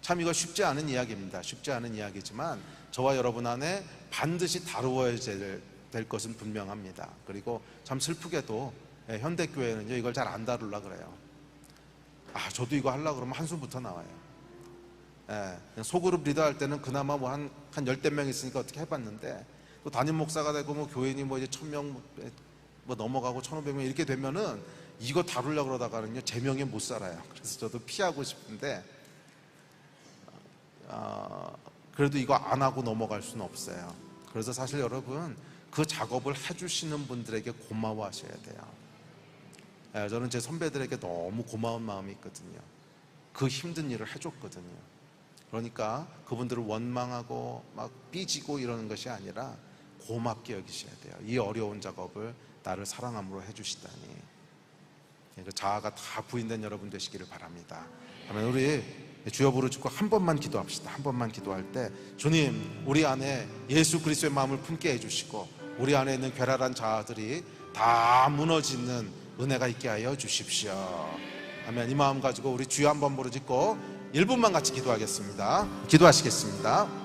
참 이거 쉽지 않은 이야기입니다. 쉽지 않은 이야기지만 저와 여러분 안에 반드시 다루어야 될 것은 분명합니다. 그리고 참 슬프게도 현대교회는요, 이걸 잘 안 다루려고 그래요. 저도 이거 하려고 그러면 한숨부터 나와요. 소그룹 리더 할 때는 그나마 뭐 한 10대 명 있으니까 어떻게 해봤는데, 또 담임 목사가 되고 뭐 교인이 뭐 이제 1000명 뭐 넘어가고 1500명 이렇게 되면은 이거 다루려고 그러다가는요, 제명에 못 살아요. 그래서 저도 피하고 싶은데, 그래도 이거 안 하고 넘어갈 수는 없어요. 그래서 사실 여러분, 그 작업을 해주시는 분들에게 고마워하셔야 돼요. 저는 제 선배들에게 너무 고마운 마음이 있거든요. 그 힘든 일을 해줬거든요. 그러니까 그분들을 원망하고 막 삐지고 이러는 것이 아니라 고맙게 여기셔야 돼요. 이 어려운 작업을 나를 사랑함으로 해주시다니. 그 자아가 다 부인된 여러분 되시기를 바랍니다. 아멘. 우리 주여 부르짖고 한 번만 기도합시다. 한 번만 기도할 때, 주님, 우리 안에 예수 그리스도의 마음을 품게 해주시고, 우리 안에 있는 괴랄한 자아들이 다 무너지는 은혜가 있게 하여 주십시오. 아멘. 이 마음 가지고 우리 주여 한 번 부르짖고 1분만 같이 기도하겠습니다. 기도하시겠습니다.